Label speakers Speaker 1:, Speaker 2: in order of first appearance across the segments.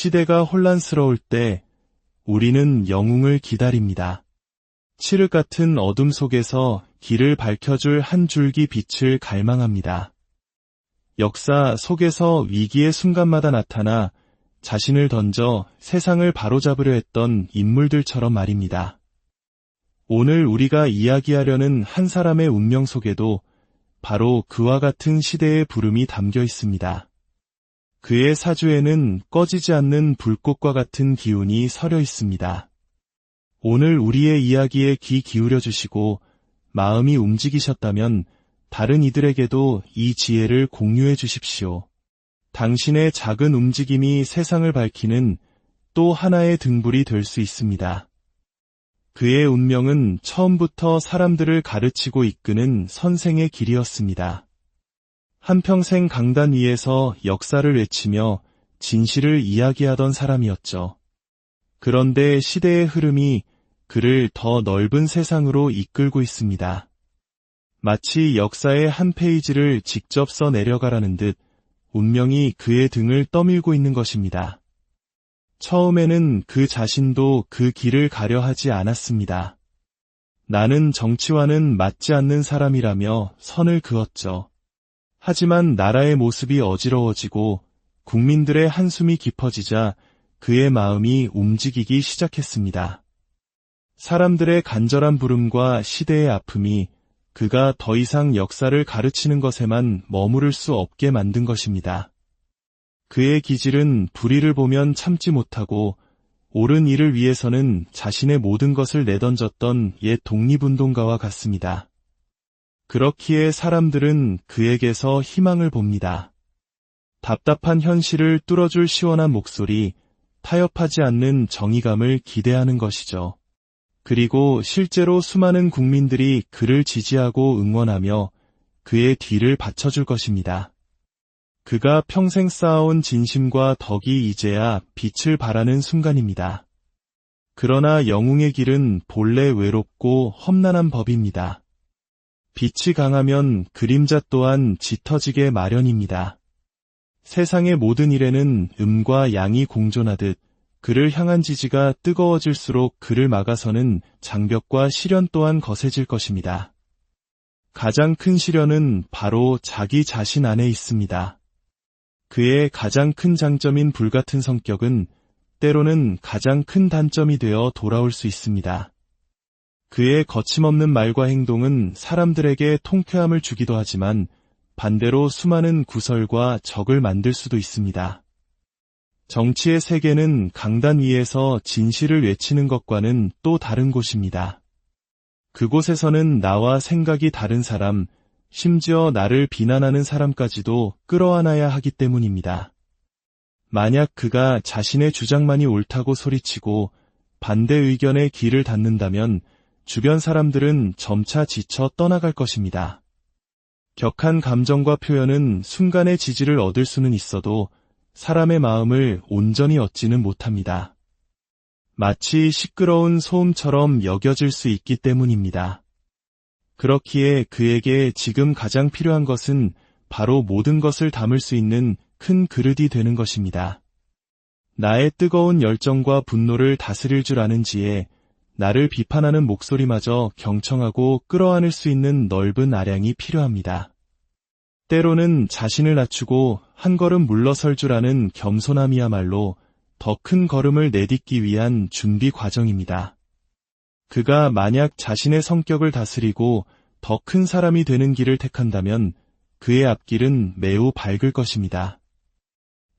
Speaker 1: 시대가 혼란스러울 때 우리는 영웅을 기다립니다. 칠흑 같은 어둠 속에서 길을 밝혀줄 한 줄기 빛을 갈망합니다. 역사 속에서 위기의 순간마다 나타나 자신을 던져 세상을 바로잡으려 했던 인물들처럼 말입니다. 오늘 우리가 이야기하려는 한 사람의 운명 속에도 바로 그와 같은 시대의 부름이 담겨 있습니다. 그의 사주에는 꺼지지 않는 불꽃과 같은 기운이 서려 있습니다. 오늘 우리의 이야기에 귀 기울여 주시고 마음이 움직이셨다면 다른 이들에게도 이 지혜를 공유해 주십시오. 당신의 작은 움직임이 세상을 밝히는 또 하나의 등불이 될 수 있습니다. 그의 운명은 처음부터 사람들을 가르치고 이끄는 선생의 길이었습니다. 한평생 강단 위에서 역사를 외치며 진실을 이야기하던 사람이었죠. 그런데 시대의 흐름이 그를 더 넓은 세상으로 이끌고 있습니다. 마치 역사의 한 페이지를 직접 써 내려가라는 듯 운명이 그의 등을 떠밀고 있는 것입니다. 처음에는 그 자신도 그 길을 가려 하지 않았습니다. 나는 정치와는 맞지 않는 사람이라며 선을 그었죠. 하지만 나라의 모습이 어지러워지고 국민들의 한숨이 깊어지자 그의 마음이 움직이기 시작했습니다. 사람들의 간절한 부름과 시대의 아픔이 그가 더 이상 역사를 가르치는 것에만 머무를 수 없게 만든 것입니다. 그의 기질은 불의를 보면 참지 못하고 옳은 일을 위해서는 자신의 모든 것을 내던졌던 옛 독립운동가와 같습니다. 그렇기에 사람들은 그에게서 희망을 봅니다. 답답한 현실을 뚫어줄 시원한 목소리, 타협하지 않는 정의감을 기대하는 것이죠. 그리고 실제로 수많은 국민들이 그를 지지하고 응원하며 그의 뒤를 받쳐줄 것입니다. 그가 평생 쌓아온 진심과 덕이 이제야 빛을 발하는 순간입니다. 그러나 영웅의 길은 본래 외롭고 험난한 법입니다. 빛이 강하면 그림자 또한 짙어지게 마련입니다. 세상의 모든 일에는 음과 양이 공존하듯 그를 향한 지지가 뜨거워질수록 그를 막아서는 장벽과 시련 또한 거세질 것입니다. 가장 큰 시련은 바로 자기 자신 안에 있습니다. 그의 가장 큰 장점인 불같은 성격은 때로는 가장 큰 단점이 되어 돌아올 수 있습니다. 그의 거침없는 말과 행동은 사람들에게 통쾌함을 주기도 하지만 반대로 수많은 구설과 적을 만들 수도 있습니다. 정치의 세계는 강단 위에서 진실을 외치는 것과는 또 다른 곳입니다. 그곳에서는 나와 생각이 다른 사람, 심지어 나를 비난하는 사람까지도 끌어안아야 하기 때문입니다. 만약 그가 자신의 주장만이 옳다고 소리치고 반대 의견에 귀를 닫는다면 주변 사람들은 점차 지쳐 떠나갈 것입니다. 격한 감정과 표현은 순간의 지지를 얻을 수는 있어도 사람의 마음을 온전히 얻지는 못합니다. 마치 시끄러운 소음처럼 여겨질 수 있기 때문입니다. 그렇기에 그에게 지금 가장 필요한 것은 바로 모든 것을 담을 수 있는 큰 그릇이 되는 것입니다. 나의 뜨거운 열정과 분노를 다스릴 줄 아는 지혜, 나를 비판하는 목소리마저 경청하고 끌어안을 수 있는 넓은 아량이 필요합니다. 때로는 자신을 낮추고 한 걸음 물러설 줄 아는 겸손함이야말로 더 큰 걸음을 내딛기 위한 준비 과정입니다. 그가 만약 자신의 성격을 다스리고 더 큰 사람이 되는 길을 택한다면 그의 앞길은 매우 밝을 것입니다.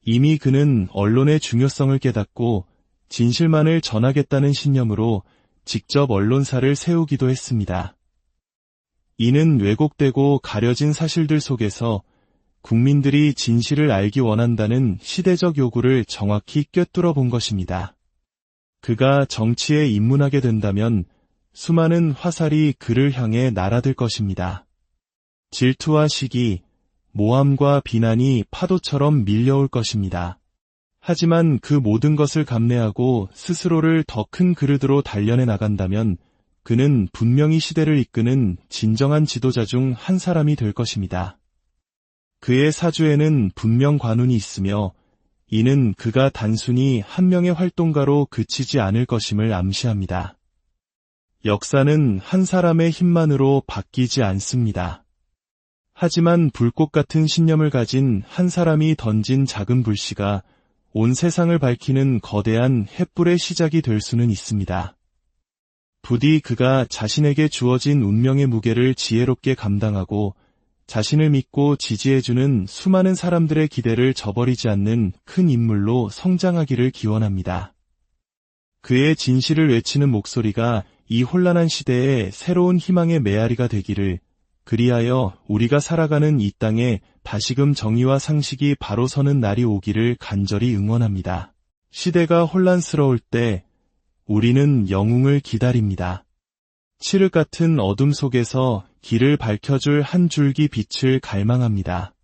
Speaker 1: 이미 그는 언론의 중요성을 깨닫고 진실만을 전하겠다는 신념으로 직접 언론사를 세우기도 했습니다. 이는 왜곡되고 가려진 사실들 속에서 국민들이 진실을 알기 원한다는 시대적 요구를 정확히 꿰뚫어 본 것입니다. 그가 정치에 입문하게 된다면 수많은 화살이 그를 향해 날아들 것입니다. 질투와 시기, 모함과 비난이 파도처럼 밀려올 것입니다. 하지만 그 모든 것을 감내하고 스스로를 더 큰 그릇으로 단련해 나간다면 그는 분명히 시대를 이끄는 진정한 지도자 중 한 사람이 될 것입니다. 그의 사주에는 분명 관운이 있으며 이는 그가 단순히 한 명의 활동가로 그치지 않을 것임을 암시합니다. 역사는 한 사람의 힘만으로 바뀌지 않습니다. 하지만 불꽃 같은 신념을 가진 한 사람이 던진 작은 불씨가 온 세상을 밝히는 거대한 횃불의 시작이 될 수는 있습니다. 부디 그가 자신에게 주어진 운명의 무게를 지혜롭게 감당하고 자신을 믿고 지지해주는 수많은 사람들의 기대를 저버리지 않는 큰 인물로 성장하기를 기원합니다. 그의 진실을 외치는 목소리가 이 혼란한 시대에 새로운 희망의 메아리가 되기를, 그리하여 우리가 살아가는 이 땅에 다시금 정의와 상식이 바로 서는 날이 오기를 간절히 응원합니다. 시대가 혼란스러울 때 우리는 영웅을 기다립니다. 칠흑 같은 어둠 속에서 길을 밝혀줄 한 줄기 빛을 갈망합니다.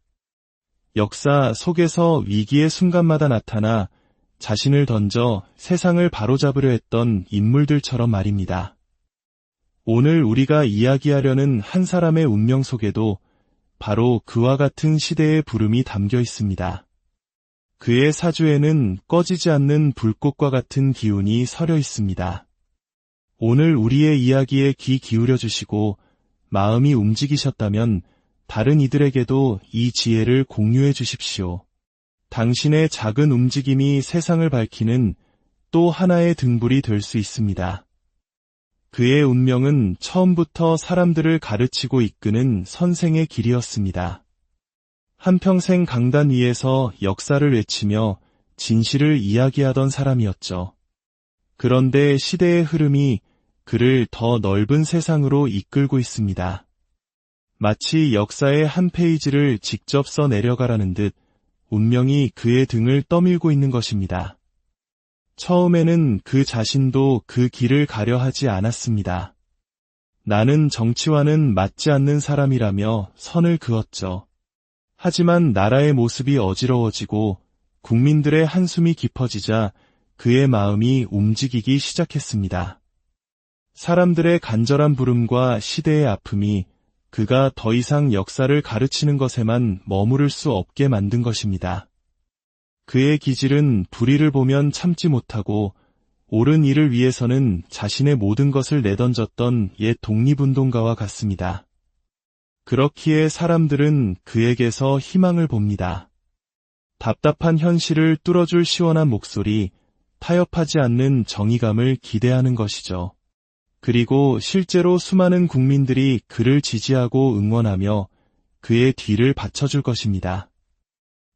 Speaker 1: 역사 속에서 위기의 순간마다 나타나 자신을 던져 세상을 바로잡으려 했던 인물들처럼 말입니다. 오늘 우리가 이야기하려는 한 사람의 운명 속에도 바로 그와 같은 시대의 부름이 담겨 있습니다. 그의 사주에는 꺼지지 않는 불꽃과 같은 기운이 서려 있습니다. 오늘 우리의 이야기에 귀 기울여 주시고 마음이 움직이셨다면 다른 이들에게도 이 지혜를 공유해 주십시오. 당신의 작은 움직임이 세상을 밝히는 또 하나의 등불이 될 수 있습니다. 그의 운명은 처음부터 사람들을 가르치고 이끄는 선생의 길이었습니다. 한평생 강단 위에서 역사를 외치며 진실을 이야기하던 사람이었죠. 그런데 시대의 흐름이 그를 더 넓은 세상으로 이끌고 있습니다. 마치 역사의 한 페이지를 직접 써 내려가라는 듯 운명이 그의 등을 떠밀고 있는 것입니다. 처음에는 그 자신도 그 길을 가려 하지 않았습니다. 나는 정치와는 맞지 않는 사람이라며 선을 그었죠. 하지만 나라의 모습이 어지러워지고 국민들의 한숨이 깊어지자 그의 마음이 움직이기 시작했습니다. 사람들의 간절한 부름과 시대의 아픔이 그가 더 이상 역사를 가르치는 것에만 머무를 수 없게 만든 것입니다. 그의 기질은 불의를 보면 참지 못하고 옳은 일을 위해서는 자신의 모든 것을 내던졌던 옛 독립운동가와 같습니다. 그렇기에 사람들은 그에게서 희망을 봅니다. 답답한 현실을 뚫어줄 시원한 목소리, 타협하지 않는 정의감을 기대하는 것이죠. 그리고 실제로 수많은 국민들이 그를 지지하고 응원하며 그의 뒤를 받쳐줄 것입니다.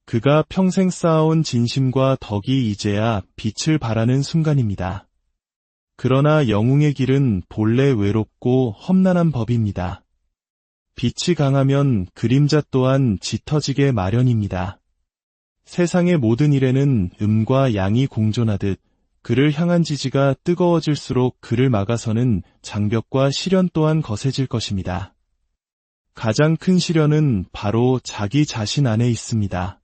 Speaker 1: 그가 평생 쌓아온 진심과 덕이 이제야 빛을 발하는 순간입니다. 그러나 영웅의 길은 본래 외롭고 험난한 법입니다. 빛이 강하면 그림자 또한 짙어지게 마련입니다. 세상의 모든 일에는 음과 양이 공존하듯 그를 향한 지지가 뜨거워질수록 그를 막아서는 장벽과 시련 또한 거세질 것입니다. 가장 큰 시련은 바로 자기 자신 안에 있습니다.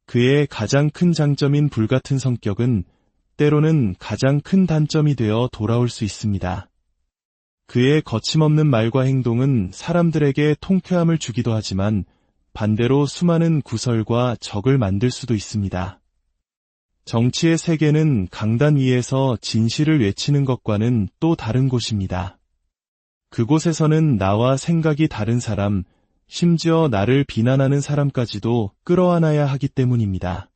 Speaker 1: 그의 가장 큰 장점인 불같은 성격은 때로는 가장 큰 단점이 되어 돌아올 수 있습니다. 그의 거침없는 말과 행동은 사람들에게 통쾌함을 주기도 하지만 반대로 수많은 구설과 적을 만들 수도 있습니다. 정치의 세계는 강단 위에서 진실을 외치는 것과는 또 다른 곳입니다. 그곳에서는 나와 생각이 다른 사람, 심지어 나를 비난하는 사람까지도 끌어안아야 하기 때문입니다.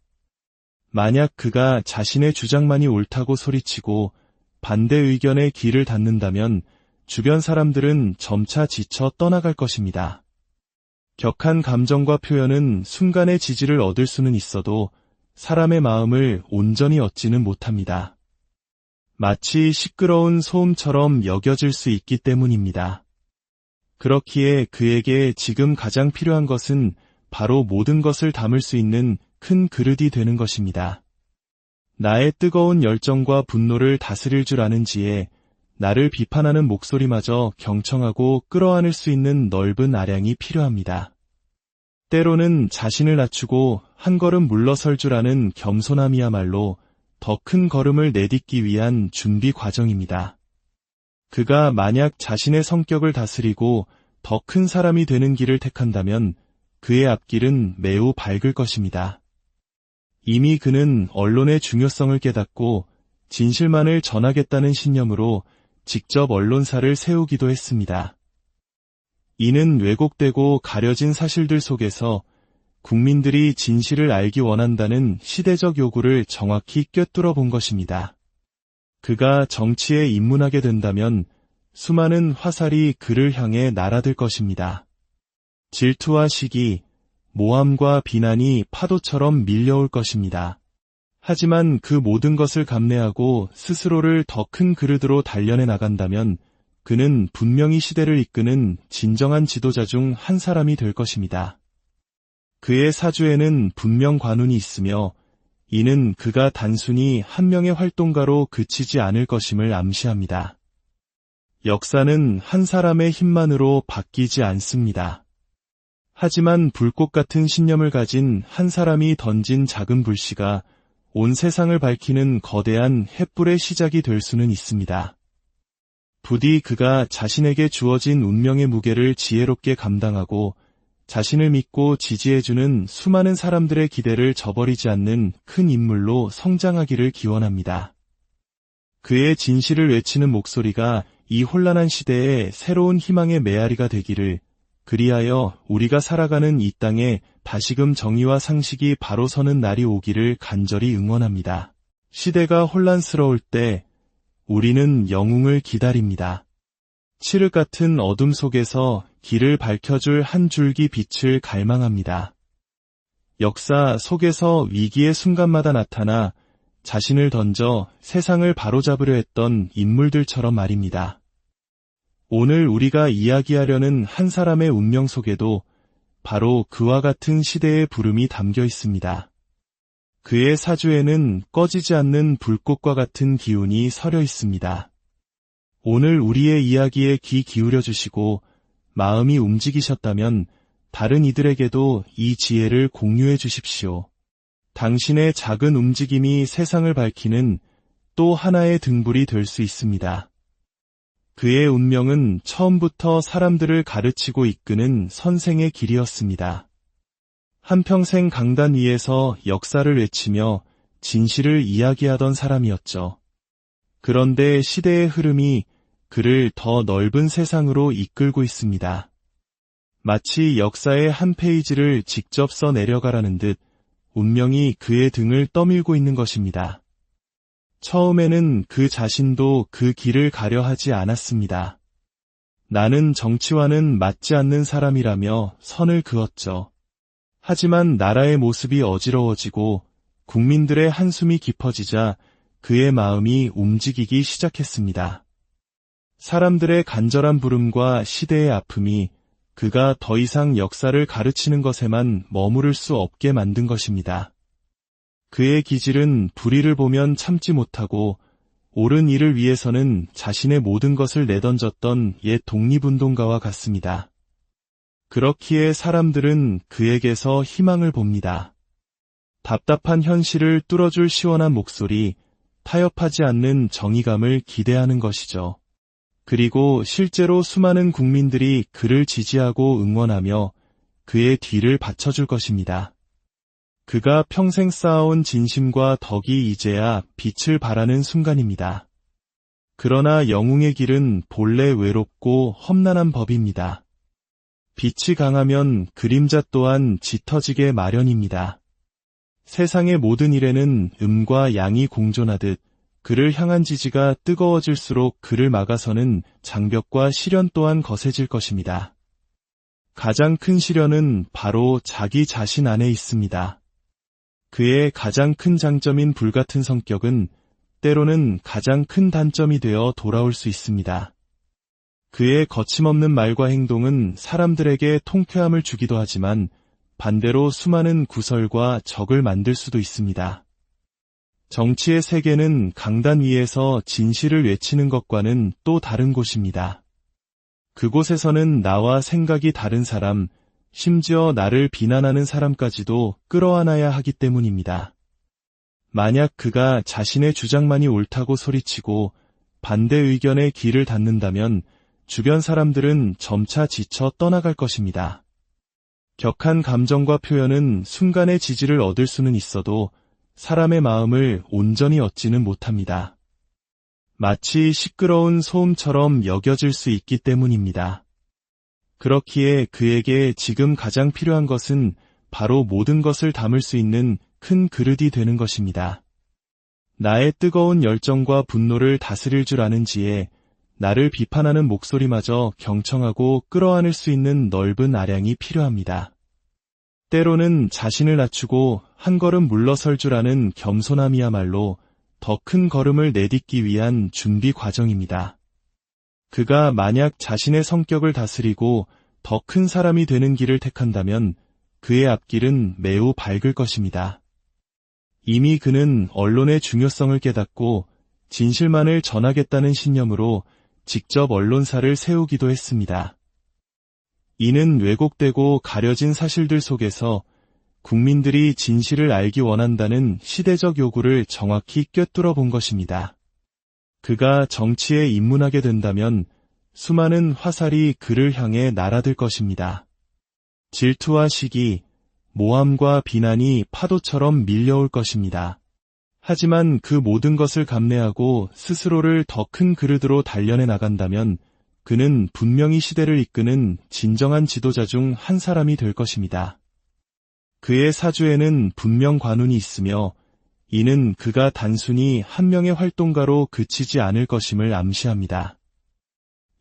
Speaker 1: 만약 그가 자신의 주장만이 옳다고 소리치고 반대 의견에 귀를 닫는다면 주변 사람들은 점차 지쳐 떠나갈 것입니다. 격한 감정과 표현은 순간의 지지를 얻을 수는 있어도 사람의 마음을 온전히 얻지는 못합니다. 마치 시끄러운 소음처럼 여겨질 수 있기 때문입니다. 그렇기에 그에게 지금 가장 필요한 것은 바로 모든 것을 담을 수 있는 큰 그릇이 되는 것입니다. 나의 뜨거운 열정과 분노를 다스릴 줄 아는 지혜, 나를 비판하는 목소리마저 경청하고 끌어안을 수 있는 넓은 아량이 필요합니다. 때로는 자신을 낮추고 한 걸음 물러설 줄 아는 겸손함이야말로 더 큰 걸음을 내딛기 위한 준비 과정입니다. 그가 만약 자신의 성격을 다스리고 더 큰 사람이 되는 길을 택한다면 그의 앞길은 매우 밝을 것입니다. 이미 그는 언론의 중요성을 깨닫고 진실만을 전하겠다는 신념으로 직접 언론사를 세우기도 했습니다. 이는 왜곡되고 가려진 사실들 속에서 국민들이 진실을 알기 원한다는 시대적 요구를 정확히 꿰뚫어 본 것입니다. 그가 정치에 입문하게 된다면 수많은 화살이 그를 향해 날아들 것입니다. 질투와 시기, 모함과 비난이 파도처럼 밀려올 것입니다. 하지만 그 모든 것을 감내하고 스스로를 더 큰 그릇으로 단련해 나간다면 그는 분명히 시대를 이끄는 진정한 지도자 중 한 사람이 될 것입니다. 그의 사주에는 분명 관운이 있으며 이는 그가 단순히 한 명의 활동가로 그치지 않을 것임을 암시합니다. 역사는 한 사람의 힘만으로 바뀌지 않습니다. 하지만 불꽃 같은 신념을 가진 한 사람이 던진 작은 불씨가 온 세상을 밝히는 거대한 횃불의 시작이 될 수는 있습니다. 부디 그가 자신에게 주어진 운명의 무게를 지혜롭게 감당하고 자신을 믿고 지지해주는 수많은 사람들의 기대를 저버리지 않는 큰 인물로 성장하기를 기원합니다. 그의 진실을 외치는 목소리가 이 혼란한 시대에 새로운 희망의 메아리가 되기를, 그리하여 우리가 살아가는 이 땅에 다시금 정의와 상식이 바로 서는 날이 오기를 간절히 응원합니다. 시대가 혼란스러울 때 우리는 영웅을 기다립니다. 칠흑 같은 어둠 속에서 길을 밝혀줄 한 줄기 빛을 갈망합니다. 역사 속에서 위기의 순간마다 나타나 자신을 던져 세상을 바로잡으려 했던 인물들처럼 말입니다. 오늘 우리가 이야기하려는 한 사람의 운명 속에도 바로 그와 같은 시대의 부름이 담겨 있습니다. 그의 사주에는 꺼지지 않는 불꽃과 같은 기운이 서려 있습니다. 오늘 우리의 이야기에 귀 기울여 주시고 마음이 움직이셨다면 다른 이들에게도 이 지혜를 공유해 주십시오. 당신의 작은 움직임이 세상을 밝히는 또 하나의 등불이 될 수 있습니다. 그의 운명은 처음부터 사람들을 가르치고 이끄는 선생의 길이었습니다. 한평생 강단 위에서 역사를 외치며 진실을 이야기하던 사람이었죠. 그런데 시대의 흐름이 그를 더 넓은 세상으로 이끌고 있습니다. 마치 역사의 한 페이지를 직접 써 내려가라는 듯 운명이 그의 등을 떠밀고 있는 것입니다. 처음에는 그 자신도 그 길을 가려 하지 않았습니다. 나는 정치와는 맞지 않는 사람이라며 선을 그었죠. 하지만 나라의 모습이 어지러워지고 국민들의 한숨이 깊어지자 그의 마음이 움직이기 시작했습니다. 사람들의 간절한 부름과 시대의 아픔이 그가 더 이상 역사를 가르치는 것에만 머무를 수 없게 만든 것입니다. 그의 기질은 불의를 보면 참지 못하고 옳은 일을 위해서는 자신의 모든 것을 내던졌던 옛 독립운동가와 같습니다. 그렇기에 사람들은 그에게서 희망을 봅니다. 답답한 현실을 뚫어줄 시원한 목소리, 타협하지 않는 정의감을 기대하는 것이죠. 그리고 실제로 수많은 국민들이 그를 지지하고 응원하며 그의 뒤를 받쳐줄 것입니다. 그가 평생 쌓아온 진심과 덕이 이제야 빛을 발하는 순간입니다. 그러나 영웅의 길은 본래 외롭고 험난한 법입니다. 빛이 강하면 그림자 또한 짙어지게 마련입니다. 세상의 모든 일에는 음과 양이 공존하듯 그를 향한 지지가 뜨거워질수록 그를 막아서는 장벽과 시련 또한 거세질 것입니다. 가장 큰 시련은 바로 자기 자신 안에 있습니다. 그의 가장 큰 장점인 불같은 성격은 때로는 가장 큰 단점이 되어 돌아올 수 있습니다. 그의 거침없는 말과 행동은 사람들에게 통쾌함을 주기도 하지만 반대로 수많은 구설과 적을 만들 수도 있습니다. 정치의 세계는 강단 위에서 진실을 외치는 것과는 또 다른 곳입니다. 그곳에서는 나와 생각이 다른 사람, 심지어 나를 비난하는 사람까지도 끌어안아야 하기 때문입니다. 만약 그가 자신의 주장만이 옳다고 소리치고 반대 의견에 귀를 닫는다면 주변 사람들은 점차 지쳐 떠나갈 것입니다. 격한 감정과 표현은 순간의 지지를 얻을 수는 있어도 사람의 마음을 온전히 얻지는 못합니다. 마치 시끄러운 소음처럼 여겨질 수 있기 때문입니다. 그렇기에 그에게 지금 가장 필요한 것은 바로 모든 것을 담을 수 있는 큰 그릇이 되는 것입니다. 나의 뜨거운 열정과 분노를 다스릴 줄 아는 지혜, 나를 비판하는 목소리마저 경청하고 끌어안을 수 있는 넓은 아량이 필요합니다. 때로는 자신을 낮추고 한 걸음 물러설 줄 아는 겸손함이야말로 더 큰 걸음을 내딛기 위한 준비 과정입니다. 그가 만약 자신의 성격을 다스리고 더 큰 사람이 되는 길을 택한다면 그의 앞길은 매우 밝을 것입니다. 이미 그는 언론의 중요성을 깨닫고 진실만을 전하겠다는 신념으로 직접 언론사를 세우기도 했습니다. 이는 왜곡되고 가려진 사실들 속에서 국민들이 진실을 알기 원한다는 시대적 요구를 정확히 꿰뚫어 본 것입니다. 그가 정치에 입문하게 된다면 수많은 화살이 그를 향해 날아들 것입니다. 질투와 시기, 모함과 비난이 파도처럼 밀려올 것입니다. 하지만 그 모든 것을 감내하고 스스로를 더 큰 그릇으로 단련해 나간다면 그는 분명히 시대를 이끄는 진정한 지도자 중 한 사람이 될 것입니다. 그의 사주에는 분명 관운이 있으며 이는 그가 단순히 한 명의 활동가로 그치지 않을 것임을 암시합니다.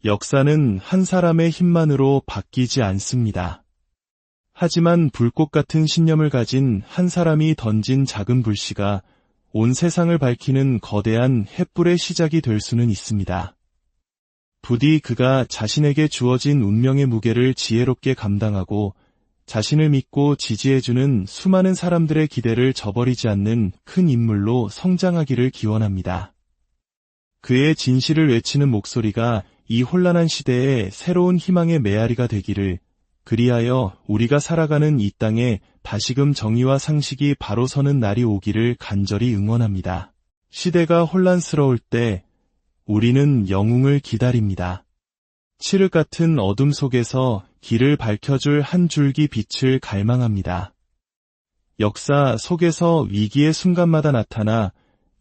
Speaker 1: 역사는 한 사람의 힘만으로 바뀌지 않습니다. 하지만 불꽃 같은 신념을 가진 한 사람이 던진 작은 불씨가 온 세상을 밝히는 거대한 횃불의 시작이 될 수는 있습니다. 부디 그가 자신에게 주어진 운명의 무게를 지혜롭게 감당하고 자신을 믿고 지지해주는 수많은 사람들의 기대를 저버리지 않는 큰 인물로 성장하기를 기원합니다. 그의 진실을 외치는 목소리가 이 혼란한 시대에 새로운 희망의 메아리가 되기를, 그리하여 우리가 살아가는 이 땅에 다시금 정의와 상식이 바로 서는 날이 오기를 간절히 응원합니다. 시대가 혼란스러울 때 우리는 영웅을 기다립니다. 칠흑 같은 어둠 속에서 길을 밝혀줄 한 줄기 빛을 갈망합니다. 역사 속에서 위기의 순간마다 나타나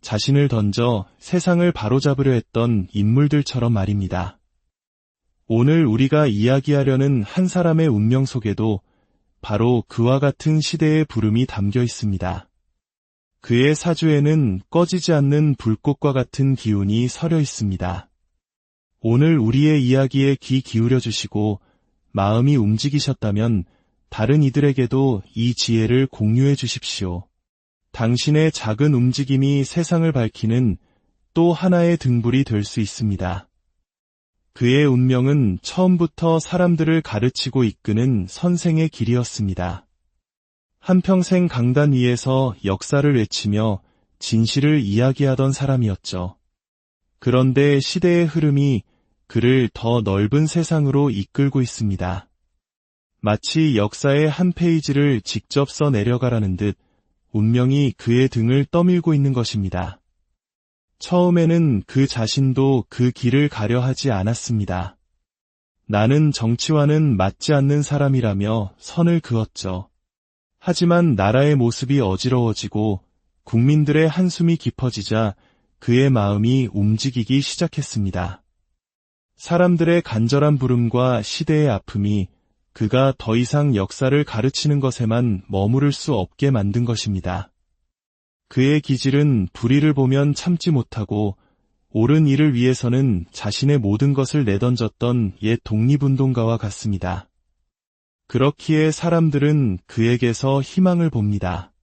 Speaker 1: 자신을 던져 세상을 바로잡으려 했던 인물들처럼 말입니다. 오늘 우리가 이야기하려는 한 사람의 운명 속에도 바로 그와 같은 시대의 부름이 담겨 있습니다. 그의 사주에는 꺼지지 않는 불꽃과 같은 기운이 서려 있습니다. 오늘 우리의 이야기에 귀 기울여 주시고 마음이 움직이셨다면 다른 이들에게도 이 지혜를 공유해 주십시오. 당신의 작은 움직임이 세상을 밝히는 또 하나의 등불이 될 수 있습니다. 그의 운명은 처음부터 사람들을 가르치고 이끄는 선생의 길이었습니다. 한평생 강단 위에서 역사를 외치며 진실을 이야기하던 사람이었죠. 그런데 시대의 흐름이 그를 더 넓은 세상으로 이끌고 있습니다. 마치 역사의 한 페이지를 직접 써 내려가라는 듯 운명이 그의 등을 떠밀고 있는 것입니다. 처음에는 그 자신도 그 길을 가려 하지 않았습니다. 나는 정치와는 맞지 않는 사람이라며 선을 그었죠. 하지만 나라의 모습이 어지러워지고 국민들의 한숨이 깊어지자 그의 마음이 움직이기 시작했습니다. 사람들의 간절한 부름과 시대의 아픔이 그가 더 이상 역사를 가르치는 것에만 머무를 수 없게 만든 것입니다. 그의 기질은 불의를 보면 참지 못하고 옳은 일을 위해서는 자신의 모든 것을 내던졌던 옛 독립운동가와 같습니다. 그렇기에 사람들은 그에게서 희망을 봅니다.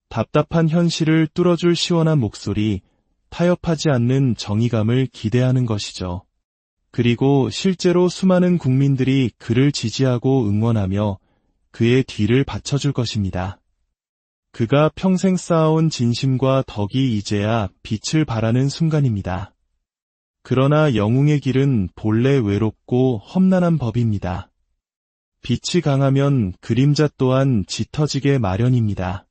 Speaker 1: 답답한 현실을 뚫어줄 시원한 목소리, 타협하지 않는 정의감을 기대하는 것이죠. 그리고 실제로 수많은 국민들이 그를 지지하고 응원하며 그의 뒤를 받쳐줄 것입니다. 그가 평생 쌓아온 진심과 덕이 이제야 빛을 발하는 순간입니다. 그러나 영웅의 길은 본래 외롭고 험난한 법입니다. 빛이 강하면 그림자 또한 짙어지게 마련입니다.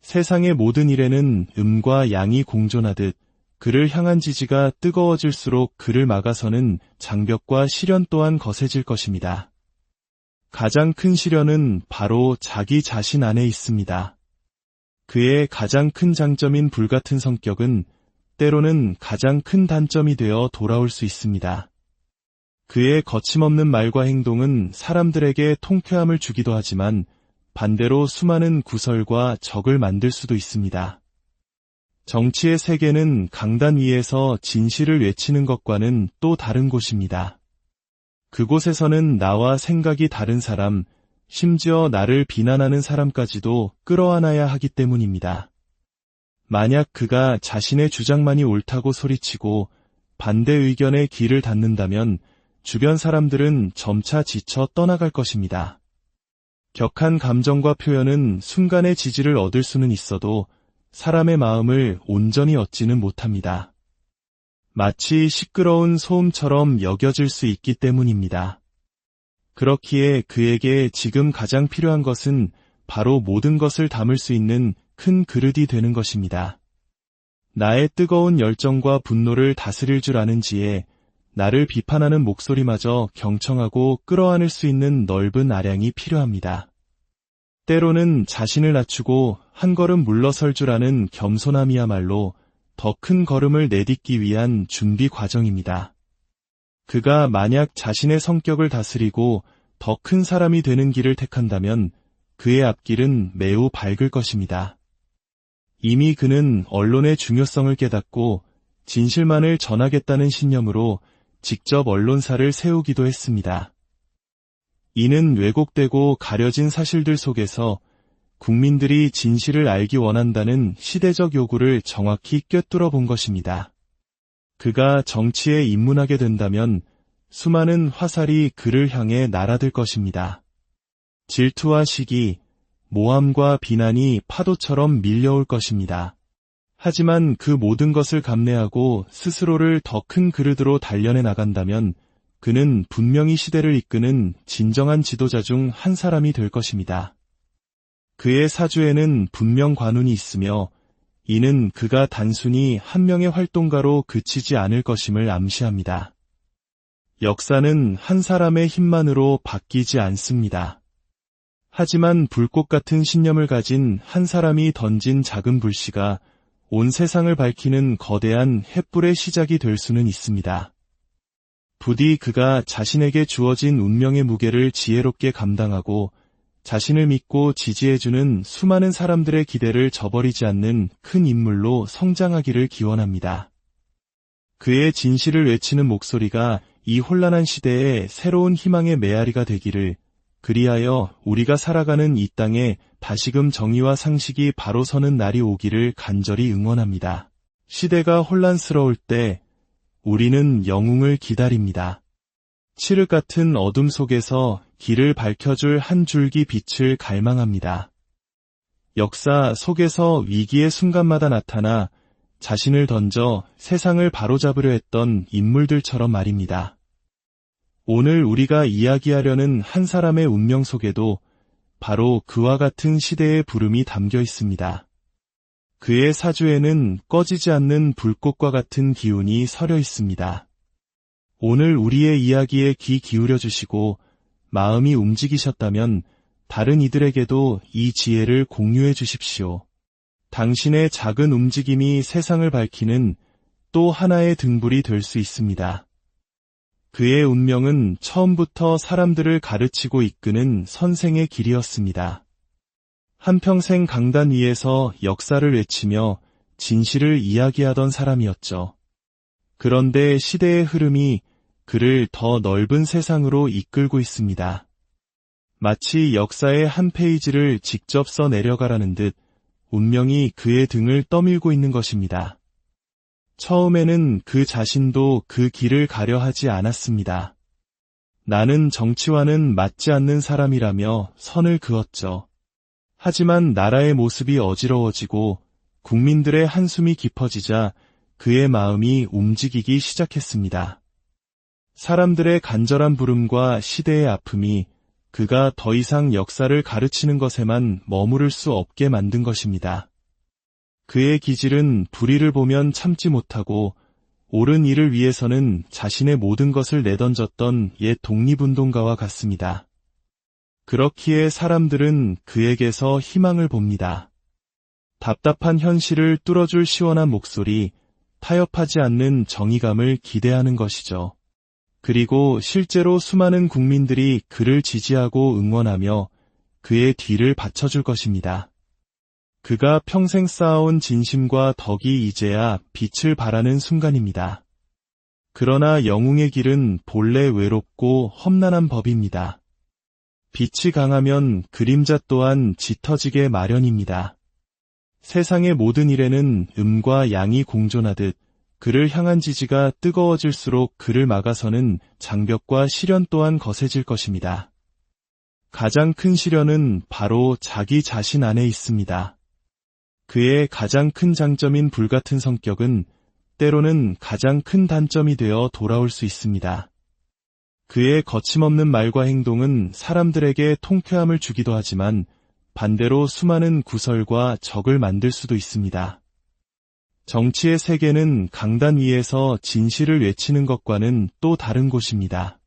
Speaker 1: 세상의 모든 일에는 음과 양이 공존하듯 그를 향한 지지가 뜨거워질수록 그를 막아서는 장벽과 시련 또한 거세질 것입니다. 가장 큰 시련은 바로 자기 자신 안에 있습니다. 그의 가장 큰 장점인 불같은 성격은 때로는 가장 큰 단점이 되어 돌아올 수 있습니다. 그의 거침없는 말과 행동은 사람들에게 통쾌함을 주기도 하지만 반대로 수많은 구설과 적을 만들 수도 있습니다. 정치의 세계는 강단 위에서 진실을 외치는 것과는 또 다른 곳입니다. 그곳에서는 나와 생각이 다른 사람, 심지어 나를 비난하는 사람까지도 끌어안아야 하기 때문입니다. 만약 그가 자신의 주장만이 옳다고 소리치고 반대 의견에 귀를 닫는다면 주변 사람들은 점차 지쳐 떠나갈 것입니다. 격한 감정과 표현은 순간의 지지를 얻을 수는 있어도 사람의 마음을 온전히 얻지는 못합니다. 마치 시끄러운 소음처럼 여겨질 수 있기 때문입니다. 그렇기에 그에게 지금 가장 필요한 것은 바로 모든 것을 담을 수 있는 큰 그릇이 되는 것입니다. 나의 뜨거운 열정과 분노를 다스릴 줄 아는 지혜, 나를 비판하는 목소리마저 경청하고 끌어안을 수 있는 넓은 아량이 필요합니다. 때로는 자신을 낮추고 한 걸음 물러설 줄 아는 겸손함이야말로 더 큰 걸음을 내딛기 위한 준비 과정입니다. 그가 만약 자신의 성격을 다스리고 더 큰 사람이 되는 길을 택한다면 그의 앞길은 매우 밝을 것입니다. 이미 그는 언론의 중요성을 깨닫고 진실만을 전하겠다는 신념으로 직접 언론사를 세우기도 했습니다. 이는 왜곡되고 가려진 사실들 속에서 국민들이 진실을 알기 원한다는 시대적 요구를 정확히 꿰뚫어 본 것입니다. 그가 정치에 입문하게 된다면 수많은 화살이 그를 향해 날아들 것입니다. 질투와 시기, 모함과 비난이 파도처럼 밀려올 것입니다. 하지만 그 모든 것을 감내하고 스스로를 더 큰 그릇으로 단련해 나간다면 그는 분명히 시대를 이끄는 진정한 지도자 중 한 사람이 될 것입니다. 그의 사주에는 분명 관운이 있으며 이는 그가 단순히 한 명의 활동가로 그치지 않을 것임을 암시합니다. 역사는 한 사람의 힘만으로 바뀌지 않습니다. 하지만 불꽃 같은 신념을 가진 한 사람이 던진 작은 불씨가 온 세상을 밝히는 거대한 횃불의 시작이 될 수는 있습니다. 부디 그가 자신에게 주어진 운명의 무게를 지혜롭게 감당하고 자신을 믿고 지지해주는 수많은 사람들의 기대를 저버리지 않는 큰 인물로 성장하기를 기원합니다. 그의 진실을 외치는 목소리가 이 혼란한 시대에 새로운 희망의 메아리가 되기를, 그리하여 우리가 살아가는 이 땅에 다시금 정의와 상식이 바로 서는 날이 오기를 간절히 응원합니다. 시대가 혼란스러울 때 우리는 영웅을 기다립니다. 칠흑 같은 어둠 속에서 길을 밝혀줄 한 줄기 빛을 갈망합니다. 역사 속에서 위기의 순간마다 나타나 자신을 던져 세상을 바로잡으려 했던 인물들처럼 말입니다. 오늘 우리가 이야기하려는 한 사람의 운명 속에도 바로 그와 같은 시대의 부름이 담겨 있습니다. 그의 사주에는 꺼지지 않는 불꽃과 같은 기운이 서려 있습니다. 오늘 우리의 이야기에 귀 기울여 주시고 마음이 움직이셨다면 다른 이들에게도 이 지혜를 공유해 주십시오. 당신의 작은 움직임이 세상을 밝히는 또 하나의 등불이 될 수 있습니다. 그의 운명은 처음부터 사람들을 가르치고 이끄는 선생의 길이었습니다. 한평생 강단 위에서 역사를 외치며 진실을 이야기하던 사람이었죠. 그런데 시대의 흐름이 그를 더 넓은 세상으로 이끌고 있습니다. 마치 역사의 한 페이지를 직접 써 내려가라는 듯 운명이 그의 등을 떠밀고 있는 것입니다. 처음에는 그 자신도 그 길을 가려 하지 않았습니다. 나는 정치와는 맞지 않는 사람이라며 선을 그었죠. 하지만 나라의 모습이 어지러워지고 국민들의 한숨이 깊어지자 그의 마음이 움직이기 시작했습니다. 사람들의 간절한 부름과 시대의 아픔이 그가 더 이상 역사를 가르치는 것에만 머무를 수 없게 만든 것입니다. 그의 기질은 불의를 보면 참지 못하고 옳은 일을 위해서는 자신의 모든 것을 내던졌던 옛 독립운동가와 같습니다. 그렇기에 사람들은 그에게서 희망을 봅니다. 답답한 현실을 뚫어줄 시원한 목소리, 타협하지 않는 정의감을 기대하는 것이죠. 그리고 실제로 수많은 국민들이 그를 지지하고 응원하며 그의 뒤를 받쳐줄 것입니다. 그가 평생 쌓아온 진심과 덕이 이제야 빛을 발하는 순간입니다. 그러나 영웅의 길은 본래 외롭고 험난한 법입니다. 빛이 강하면 그림자 또한 짙어지게 마련입니다. 세상의 모든 일에는 음과 양이 공존하듯 그를 향한 지지가 뜨거워질수록 그를 막아서는 장벽과 시련 또한 거세질 것입니다. 가장 큰 시련은 바로 자기 자신 안에 있습니다. 그의 가장 큰 장점인 불같은 성격은 때로는 가장 큰 단점이 되어 돌아올 수 있습니다. 그의 거침없는 말과 행동은 사람들에게 통쾌함을 주기도 하지만 반대로 수많은 구설과 적을 만들 수도 있습니다. 정치의 세계는 강단 위에서 진실을 외치는 것과는 또 다른 곳입니다.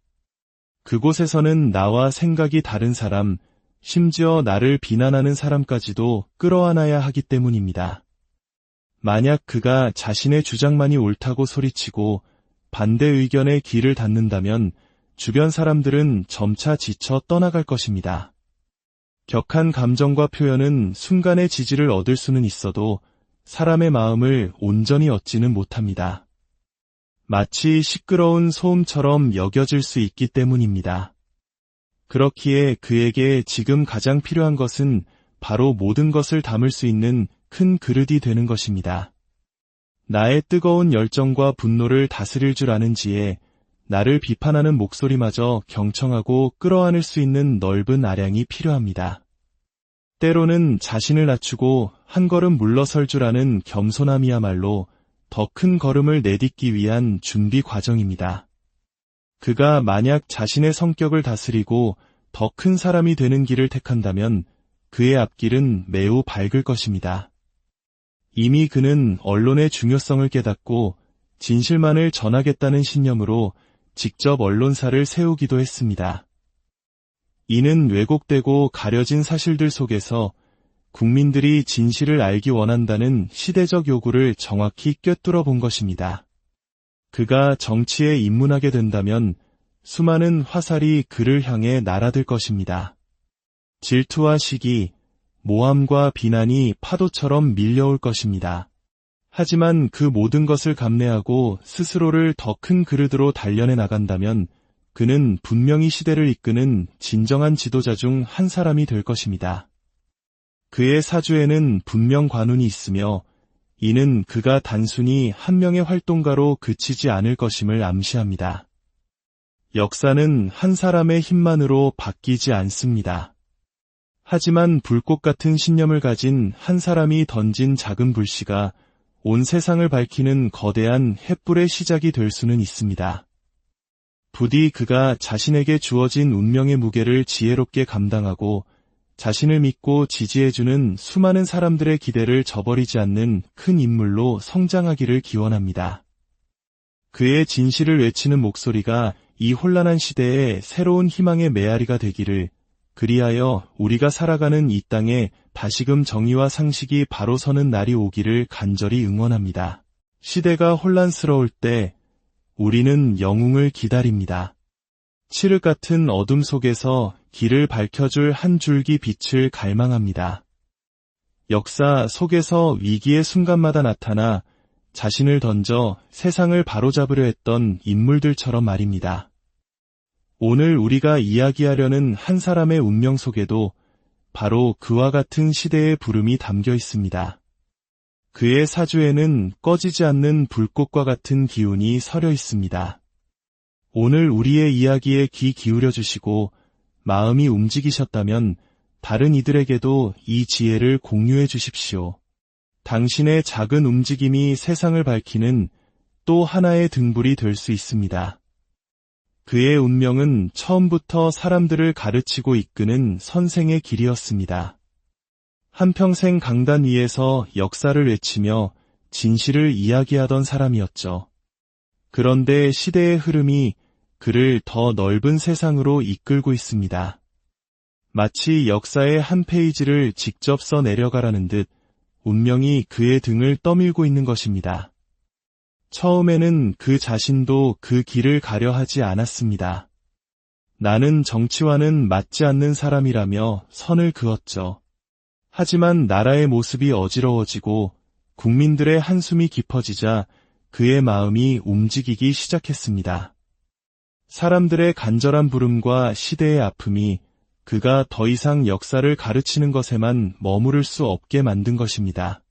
Speaker 1: 그곳에서는 나와 생각이 다른 사람, 심지어 나를 비난하는 사람까지도 끌어안아야 하기 때문입니다. 만약 그가 자신의 주장만이 옳다고 소리치고 반대 의견에 귀를 닫는다면 주변 사람들은 점차 지쳐 떠나갈 것입니다. 격한 감정과 표현은 순간의 지지를 얻을 수는 있어도 사람의 마음을 온전히 얻지는 못합니다. 마치 시끄러운 소음처럼 여겨질 수 있기 때문입니다. 그렇기에 그에게 지금 가장 필요한 것은 바로 모든 것을 담을 수 있는 큰 그릇이 되는 것입니다. 나의 뜨거운 열정과 분노를 다스릴 줄 아는 지혜, 나를 비판하는 목소리마저 경청하고 끌어안을 수 있는 넓은 아량이 필요합니다. 때로는 자신을 낮추고 한 걸음 물러설 줄 아는 겸손함이야말로 더 큰 걸음을 내딛기 위한 준비 과정입니다. 그가 만약 자신의 성격을 다스리고 더 큰 사람이 되는 길을 택한다면 그의 앞길은 매우 밝을 것입니다. 이미 그는 언론의 중요성을 깨닫고 진실만을 전하겠다는 신념으로 직접 언론사를 세우기도 했습니다. 이는 왜곡되고 가려진 사실들 속에서 국민들이 진실을 알기 원한다는 시대적 요구를 정확히 꿰뚫어 본 것입니다. 그가 정치에 입문하게 된다면 수많은 화살이 그를 향해 날아들 것입니다. 질투와 시기, 모함과 비난이 파도처럼 밀려올 것입니다. 하지만 그 모든 것을 감내하고 스스로를 더 큰 그릇으로 단련해 나간다면 그는 분명히 시대를 이끄는 진정한 지도자 중 한 사람이 될 것입니다. 그의 사주에는 분명 관운이 있으며 이는 그가 단순히 한 명의 활동가로 그치지 않을 것임을 암시합니다. 역사는 한 사람의 힘만으로 바뀌지 않습니다. 하지만 불꽃 같은 신념을 가진 한 사람이 던진 작은 불씨가 온 세상을 밝히는 거대한 횃불의 시작이 될 수는 있습니다. 부디 그가 자신에게 주어진 운명의 무게를 지혜롭게 감당하고 자신을 믿고 지지해주는 수많은 사람들의 기대를 저버리지 않는 큰 인물로 성장하기를 기원합니다. 그의 진실을 외치는 목소리가 이 혼란한 시대에 새로운 희망의 메아리가 되기를, 그리하여 우리가 살아가는 이 땅에 다시금 정의와 상식이 바로 서는 날이 오기를 간절히 응원합니다. 시대가 혼란스러울 때 우리는 영웅을 기다립니다. 칠흑 같은 어둠 속에서 길을 밝혀줄 한 줄기 빛을 갈망합니다. 역사 속에서 위기의 순간마다 나타나 자신을 던져 세상을 바로잡으려 했던 인물들처럼 말입니다. 오늘 우리가 이야기하려는 한 사람의 운명 속에도 바로 그와 같은 시대의 부름이 담겨 있습니다. 그의 사주에는 꺼지지 않는 불꽃과 같은 기운이 서려 있습니다. 오늘 우리의 이야기에 귀 기울여 주시고 마음이 움직이셨다면 다른 이들에게도 이 지혜를 공유해 주십시오. 당신의 작은 움직임이 세상을 밝히는 또 하나의 등불이 될 수 있습니다. 그의 운명은 처음부터 사람들을 가르치고 이끄는 선생의 길이었습니다. 한평생 강단 위에서 역사를 외치며 진실을 이야기하던 사람이었죠. 그런데 시대의 흐름이 그를 더 넓은 세상으로 이끌고 있습니다. 마치 역사의 한 페이지를 직접 써 내려가라는 듯 운명이 그의 등을 떠밀고 있는 것입니다. 처음에는 그 자신도 그 길을 가려 하지 않았습니다. 나는 정치와는 맞지 않는 사람이라며 선을 그었죠. 하지만 나라의 모습이 어지러워지고 국민들의 한숨이 깊어지자 그의 마음이 움직이기 시작했습니다. 사람들의 간절한 부름과 시대의 아픔이 그가 더 이상 역사를 가르치는 것에만 머무를 수 없게 만든 것입니다.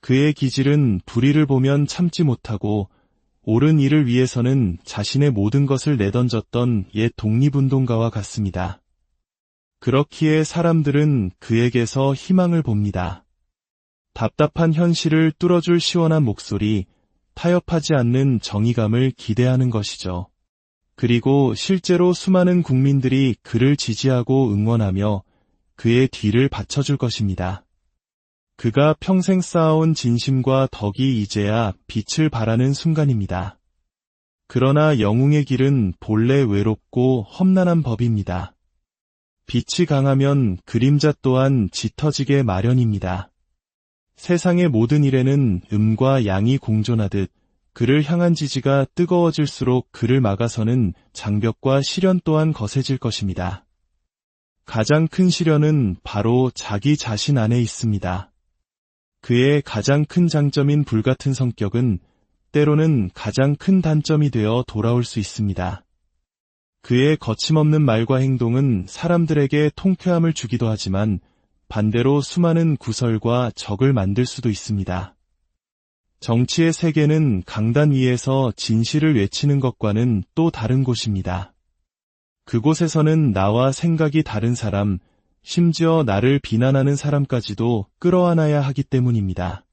Speaker 1: 그의 기질은 불의를 보면 참지 못하고 옳은 일을 위해서는 자신의 모든 것을 내던졌던 옛 독립운동가와 같습니다. 그렇기에 사람들은 그에게서 희망을 봅니다. 답답한 현실을 뚫어줄 시원한 목소리, 타협하지 않는 정의감을 기대하는 것이죠. 그리고 실제로 수많은 국민들이 그를 지지하고 응원하며 그의 뒤를 받쳐줄 것입니다. 그가 평생 쌓아온 진심과 덕이 이제야 빛을 발하는 순간입니다. 그러나 영웅의 길은 본래 외롭고 험난한 법입니다. 빛이 강하면 그림자 또한 짙어지게 마련입니다. 세상의 모든 일에는 음과 양이 공존하듯 그를 향한 지지가 뜨거워질수록 그를 막아서는 장벽과 시련 또한 거세질 것입니다. 가장 큰 시련은 바로 자기 자신 안에 있습니다. 그의 가장 큰 장점인 불같은 성격은 때로는 가장 큰 단점이 되어 돌아올 수 있습니다. 그의 거침없는 말과 행동은 사람들에게 통쾌함을 주기도 하지만 반대로 수많은 구설과 적을 만들 수도 있습니다. 정치의 세계는 강단 위에서 진실을 외치는 것과는 또 다른 곳입니다. 그곳에서는 나와 생각이 다른 사람, 심지어 나를 비난하는 사람까지도 끌어안아야 하기 때문입니다.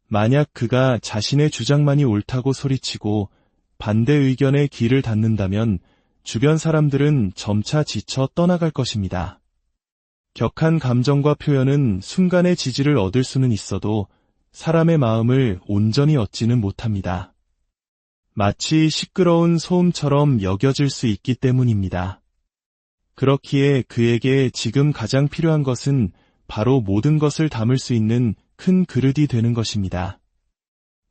Speaker 1: 만약 그가 자신의 주장만이 옳다고 소리치고 반대 의견에 귀를 닫는다면 주변 사람들은 점차 지쳐 떠나갈 것입니다. 격한 감정과 표현은 순간의 지지를 얻을 수는 있어도 사람의 마음을 온전히 얻지는 못합니다. 마치 시끄러운 소음처럼 여겨질 수 있기 때문입니다. 그렇기에 그에게 지금 가장 필요한 것은 바로 모든 것을 담을 수 있는 큰 그릇이 되는 것입니다.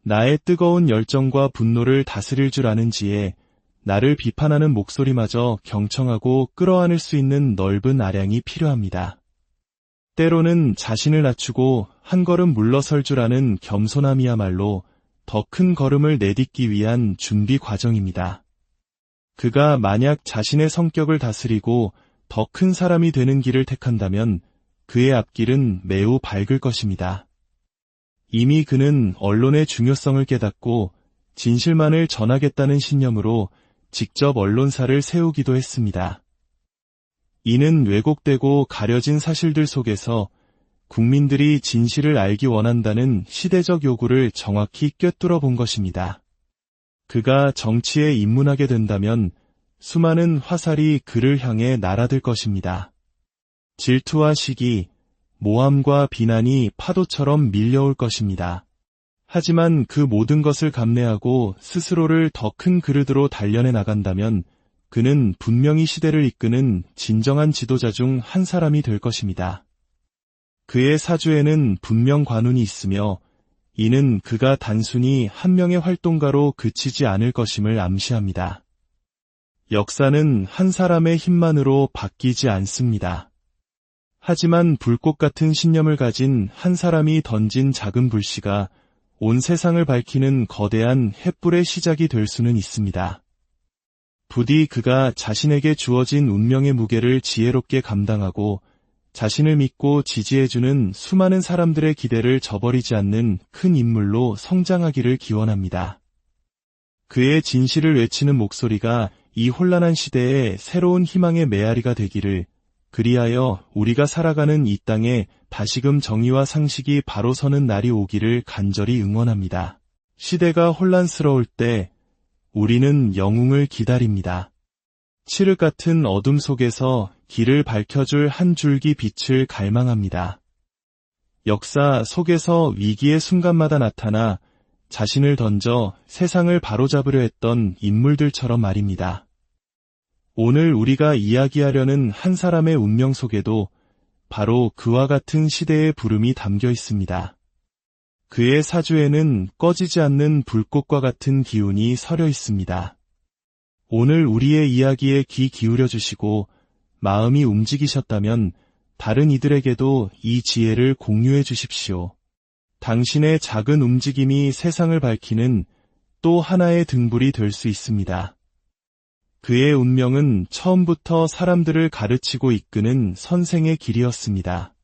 Speaker 1: 나의 뜨거운 열정과 분노를 다스릴 줄 아는 지혜, 나를 비판하는 목소리마저 경청하고 끌어안을 수 있는 넓은 아량이 필요합니다. 때로는 자신을 낮추고 한 걸음 물러설 줄 아는 겸손함이야말로 더 큰 걸음을 내딛기 위한 준비 과정입니다. 그가 만약 자신의 성격을 다스리고 더 큰 사람이 되는 길을 택한다면 그의 앞길은 매우 밝을 것입니다. 이미 그는 언론의 중요성을 깨닫고 진실만을 전하겠다는 신념으로 직접 언론사를 세우기도 했습니다. 이는 왜곡되고 가려진 사실들 속에서 국민들이 진실을 알기 원한다는 시대적 요구를 정확히 꿰뚫어 본 것입니다. 그가 정치에 입문하게 된다면 수많은 화살이 그를 향해 날아들 것입니다. 질투와 시기, 모함과 비난이 파도처럼 밀려올 것입니다. 하지만 그 모든 것을 감내하고 스스로를 더 큰 그릇으로 단련해 나간다면 그는 분명히 시대를 이끄는 진정한 지도자 중 한 사람이 될 것입니다. 그의 사주에는 분명 관운이 있으며 이는 그가 단순히 한 명의 활동가로 그치지 않을 것임을 암시합니다. 역사는 한 사람의 힘만으로 바뀌지 않습니다. 하지만 불꽃 같은 신념을 가진 한 사람이 던진 작은 불씨가 온 세상을 밝히는 거대한 횃불의 시작이 될 수는 있습니다. 부디 그가 자신에게 주어진 운명의 무게를 지혜롭게 감당하고 자신을 믿고 지지해주는 수많은 사람들의 기대를 저버리지 않는 큰 인물로 성장하기를 기원합니다. 그의 진실을 외치는 목소리가 이 혼란한 시대에 새로운 희망의 메아리가 되기를, 그리하여 우리가 살아가는 이 땅에 다시금 정의와 상식이 바로 서는 날이 오기를 간절히 응원합니다. 시대가 혼란스러울 때 우리는 영웅을 기다립니다. 칠흑 같은 어둠 속에서 길을 밝혀줄 한 줄기 빛을 갈망합니다. 역사 속에서 위기의 순간마다 나타나 자신을 던져 세상을 바로잡으려 했던 인물들처럼 말입니다. 오늘 우리가 이야기하려는 한 사람의 운명 속에도 바로 그와 같은 시대의 부름이 담겨 있습니다. 그의 사주에는 꺼지지 않는 불꽃과 같은 기운이 서려 있습니다. 오늘 우리의 이야기에 귀 기울여 주시고 마음이 움직이셨다면 다른 이들에게도 이 지혜를 공유해 주십시오. 당신의 작은 움직임이 세상을 밝히는 또 하나의 등불이 될 수 있습니다. 그의 운명은 처음부터 사람들을 가르치고 이끄는 선생의 길이었습니다.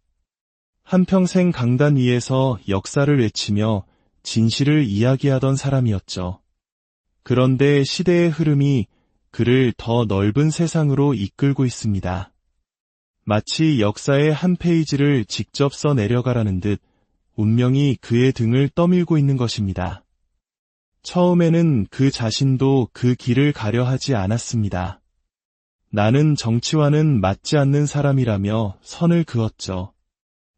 Speaker 1: 한평생 강단 위에서 역사를 외치며 진실을 이야기하던 사람이었죠. 그런데 시대의 흐름이 그를 더 넓은 세상으로 이끌고 있습니다. 마치 역사의 한 페이지를 직접 써 내려가라는 듯 운명이 그의 등을 떠밀고 있는 것입니다. 처음에는 그 자신도 그 길을 가려 하지 않았습니다. 나는 정치와는 맞지 않는 사람이라며 선을 그었죠.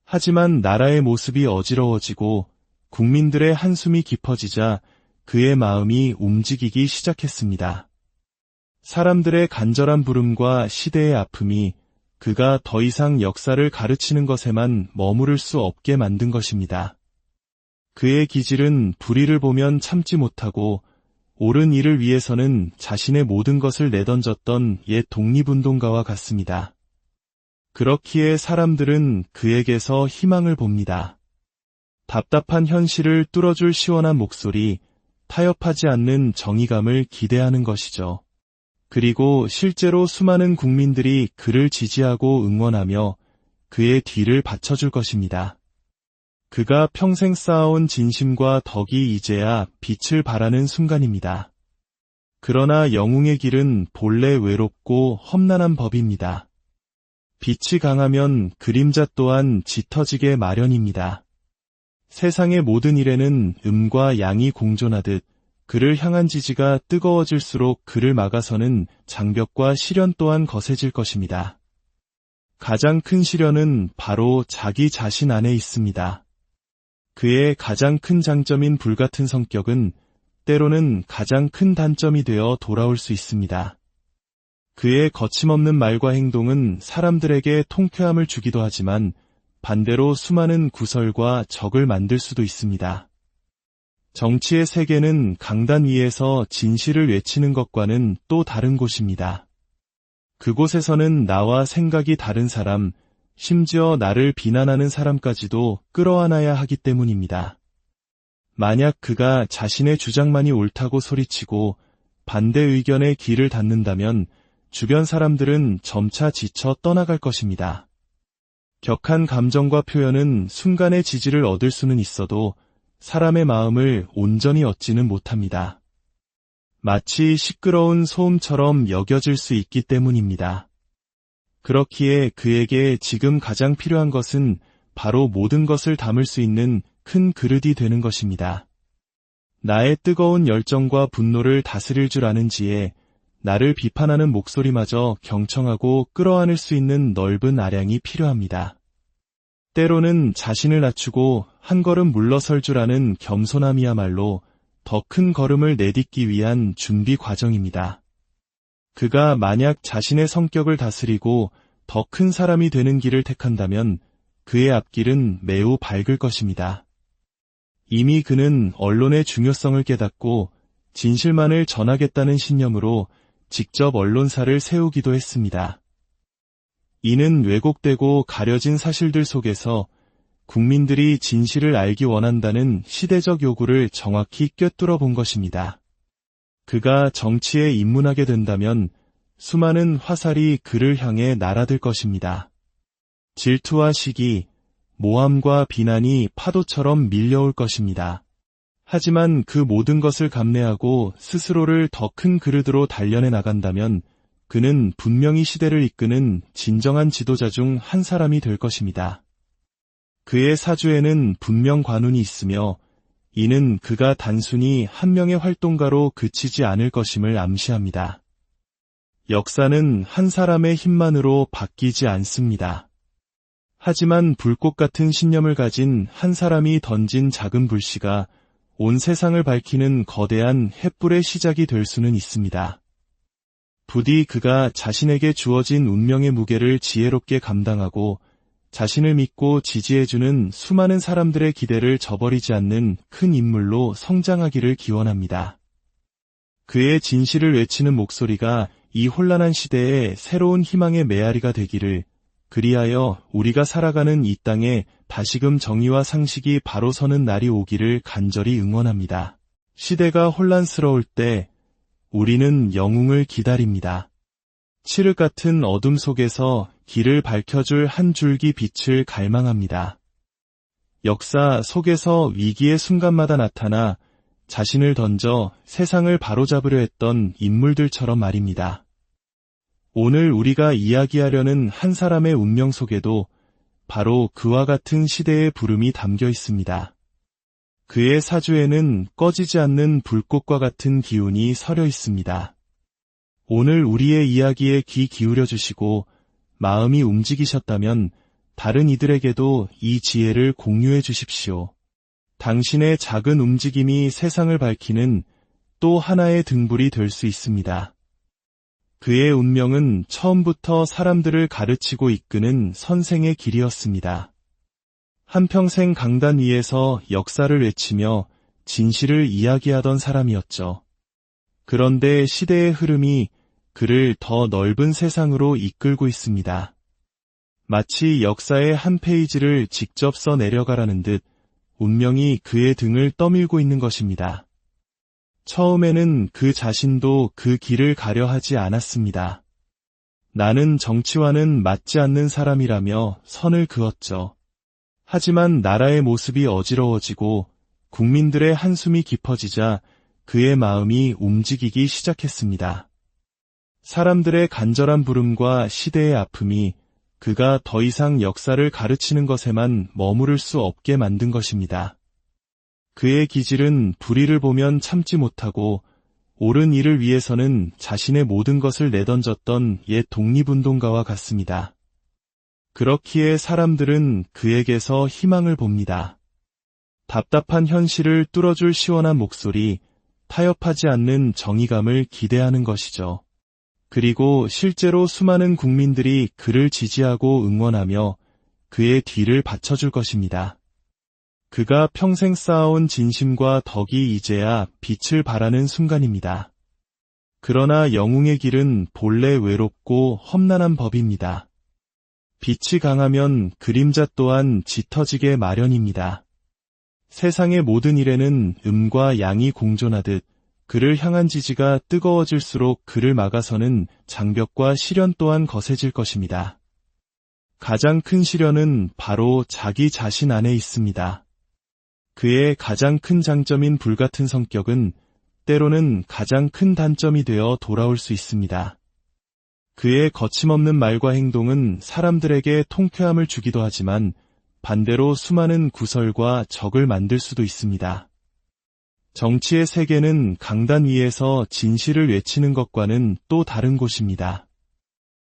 Speaker 1: 하지만 나라의 모습이 어지러워지고 국민들의 한숨이 깊어지자 그의 마음이 움직이기 시작했습니다. 사람들의 간절한 부름과 시대의 아픔이 그가 더 이상 역사를 가르치는 것에만 머무를 수 없게 만든 것입니다. 그의 기질은 불의를 보면 참지 못하고 옳은 일을 위해서는 자신의 모든 것을 내던졌던 옛 독립운동가와 같습니다. 그렇기에 사람들은 그에게서 희망을 봅니다. 답답한 현실을 뚫어줄 시원한 목소리, 타협하지 않는 정의감을 기대하는 것이죠. 그리고 실제로 수많은 국민들이 그를 지지하고 응원하며 그의 뒤를 받쳐줄 것입니다. 그가 평생 쌓아온 진심과 덕이 이제야 빛을 발하는 순간입니다. 그러나 영웅의 길은 본래 외롭고 험난한 법입니다. 빛이 강하면 그림자 또한 짙어지게 마련입니다. 세상의 모든 일에는 음과 양이 공존하듯 그를 향한 지지가 뜨거워질수록 그를 막아서는 장벽과 시련 또한 거세질 것입니다. 가장 큰 시련은 바로 자기 자신 안에 있습니다. 그의 가장 큰 장점인 불같은 성격은 때로는 가장 큰 단점이 되어 돌아올 수 있습니다. 그의 거침없는 말과 행동은 사람들에게 통쾌함을 주기도 하지만 반대로 수많은 구설과 적을 만들 수도 있습니다. 정치의 세계는 강단 위에서 진실을 외치는 것과는 또 다른 곳입니다. 그곳에서는 나와 생각이 다른 사람, 심지어 나를 비난하는 사람까지도 끌어안아야 하기 때문입니다. 만약 그가 자신의 주장만이 옳다고 소리치고 반대 의견에 귀를 닫는다면 주변 사람들은 점차 지쳐 떠나갈 것입니다. 격한 감정과 표현은 순간의 지지를 얻을 수는 있어도 사람의 마음을 온전히 얻지는 못합니다. 마치 시끄러운 소음처럼 여겨질 수 있기 때문입니다. 그렇기에 그에게 지금 가장 필요한 것은 바로 모든 것을 담을 수 있는 큰 그릇이 되는 것입니다. 나의 뜨거운 열정과 분노를 다스릴 줄 아는 지혜, 나를 비판하는 목소리마저 경청하고 끌어안을 수 있는 넓은 아량이 필요합니다. 때로는 자신을 낮추고 한 걸음 물러설 줄 아는 겸손함이야말로 더 큰 걸음을 내딛기 위한 준비 과정입니다. 그가 만약 자신의 성격을 다스리고 더 큰 사람이 되는 길을 택한다면 그의 앞길은 매우 밝을 것입니다. 이미 그는 언론의 중요성을 깨닫고 진실만을 전하겠다는 신념으로 직접 언론사를 세우기도 했습니다. 이는 왜곡되고 가려진 사실들 속에서 국민들이 진실을 알기 원한다는 시대적 요구를 정확히 꿰뚫어 본 것입니다. 그가 정치에 입문하게 된다면 수많은 화살이 그를 향해 날아들 것입니다. 질투와 시기, 모함과 비난이 파도처럼 밀려올 것입니다. 하지만 그 모든 것을 감내하고 스스로를 더 큰 그릇으로 단련해 나간다면 그는 분명히 시대를 이끄는 진정한 지도자 중 한 사람이 될 것입니다. 그의 사주에는 분명 관운이 있으며 이는 그가 단순히 한 명의 활동가로 그치지 않을 것임을 암시합니다. 역사는 한 사람의 힘만으로 바뀌지 않습니다. 하지만 불꽃 같은 신념을 가진 한 사람이 던진 작은 불씨가 온 세상을 밝히는 거대한 횃불의 시작이 될 수는 있습니다. 부디 그가 자신에게 주어진 운명의 무게를 지혜롭게 감당하고 자신을 믿고 지지해주는 수많은 사람들의 기대를 저버리지 않는 큰 인물로 성장하기를 기원합니다. 그의 진실을 외치는 목소리가 이 혼란한 시대에 새로운 희망의 메아리가 되기를, 그리하여 우리가 살아가는 이 땅에 다시금 정의와 상식이 바로 서는 날이 오기를 간절히 응원합니다. 시대가 혼란스러울 때 우리는 영웅을 기다립니다. 칠흑 같은 어둠 속에서 길을 밝혀줄 한 줄기 빛을 갈망합니다. 역사 속에서 위기의 순간마다 나타나 자신을 던져 세상을 바로잡으려 했던 인물들처럼 말입니다. 오늘 우리가 이야기하려는 한 사람의 운명 속에도 바로 그와 같은 시대의 부름이 담겨 있습니다. 그의 사주에는 꺼지지 않는 불꽃과 같은 기운이 서려 있습니다. 오늘 우리의 이야기에 귀 기울여 주시고 마음이 움직이셨다면 다른 이들에게도 이 지혜를 공유해 주십시오. 당신의 작은 움직임이 세상을 밝히는 또 하나의 등불이 될 수 있습니다. 그의 운명은 처음부터 사람들을 가르치고 이끄는 선생의 길이었습니다. 한평생 강단 위에서 역사를 외치며 진실을 이야기하던 사람이었죠. 그런데 시대의 흐름이 그를 더 넓은 세상으로 이끌고 있습니다. 마치 역사의 한 페이지를 직접 써 내려가라는 듯 운명이 그의 등을 떠밀고 있는 것입니다. 처음에는 그 자신도 그 길을 가려 하지 않았습니다. 나는 정치와는 맞지 않는 사람이라며 선을 그었죠. 하지만 나라의 모습이 어지러워지고 국민들의 한숨이 깊어지자 그의 마음이 움직이기 시작했습니다. 사람들의 간절한 부름과 시대의 아픔이 그가 더 이상 역사를 가르치는 것에만 머무를 수 없게 만든 것입니다. 그의 기질은 불의를 보면 참지 못하고 옳은 일을 위해서는 자신의 모든 것을 내던졌던 옛 독립운동가와 같습니다. 그렇기에 사람들은 그에게서 희망을 봅니다. 답답한 현실을 뚫어줄 시원한 목소리, 타협하지 않는 정의감을 기대하는 것이죠. 그리고 실제로 수많은 국민들이 그를 지지하고 응원하며 그의 뒤를 받쳐줄 것입니다. 그가 평생 쌓아온 진심과 덕이 이제야 빛을 발하는 순간입니다. 그러나 영웅의 길은 본래 외롭고 험난한 법입니다. 빛이 강하면 그림자 또한 짙어지게 마련입니다. 세상의 모든 일에는 음과 양이 공존하듯 그를 향한 지지가 뜨거워질수록 그를 막아서는 장벽과 시련 또한 거세질 것입니다. 가장 큰 시련은 바로 자기 자신 안에 있습니다. 그의 가장 큰 장점인 불같은 성격은 때로는 가장 큰 단점이 되어 돌아올 수 있습니다. 그의 거침없는 말과 행동은 사람들에게 통쾌함을 주기도 하지만 반대로 수많은 구설과 적을 만들 수도 있습니다. 정치의 세계는 강단 위에서 진실을 외치는 것과는 또 다른 곳입니다.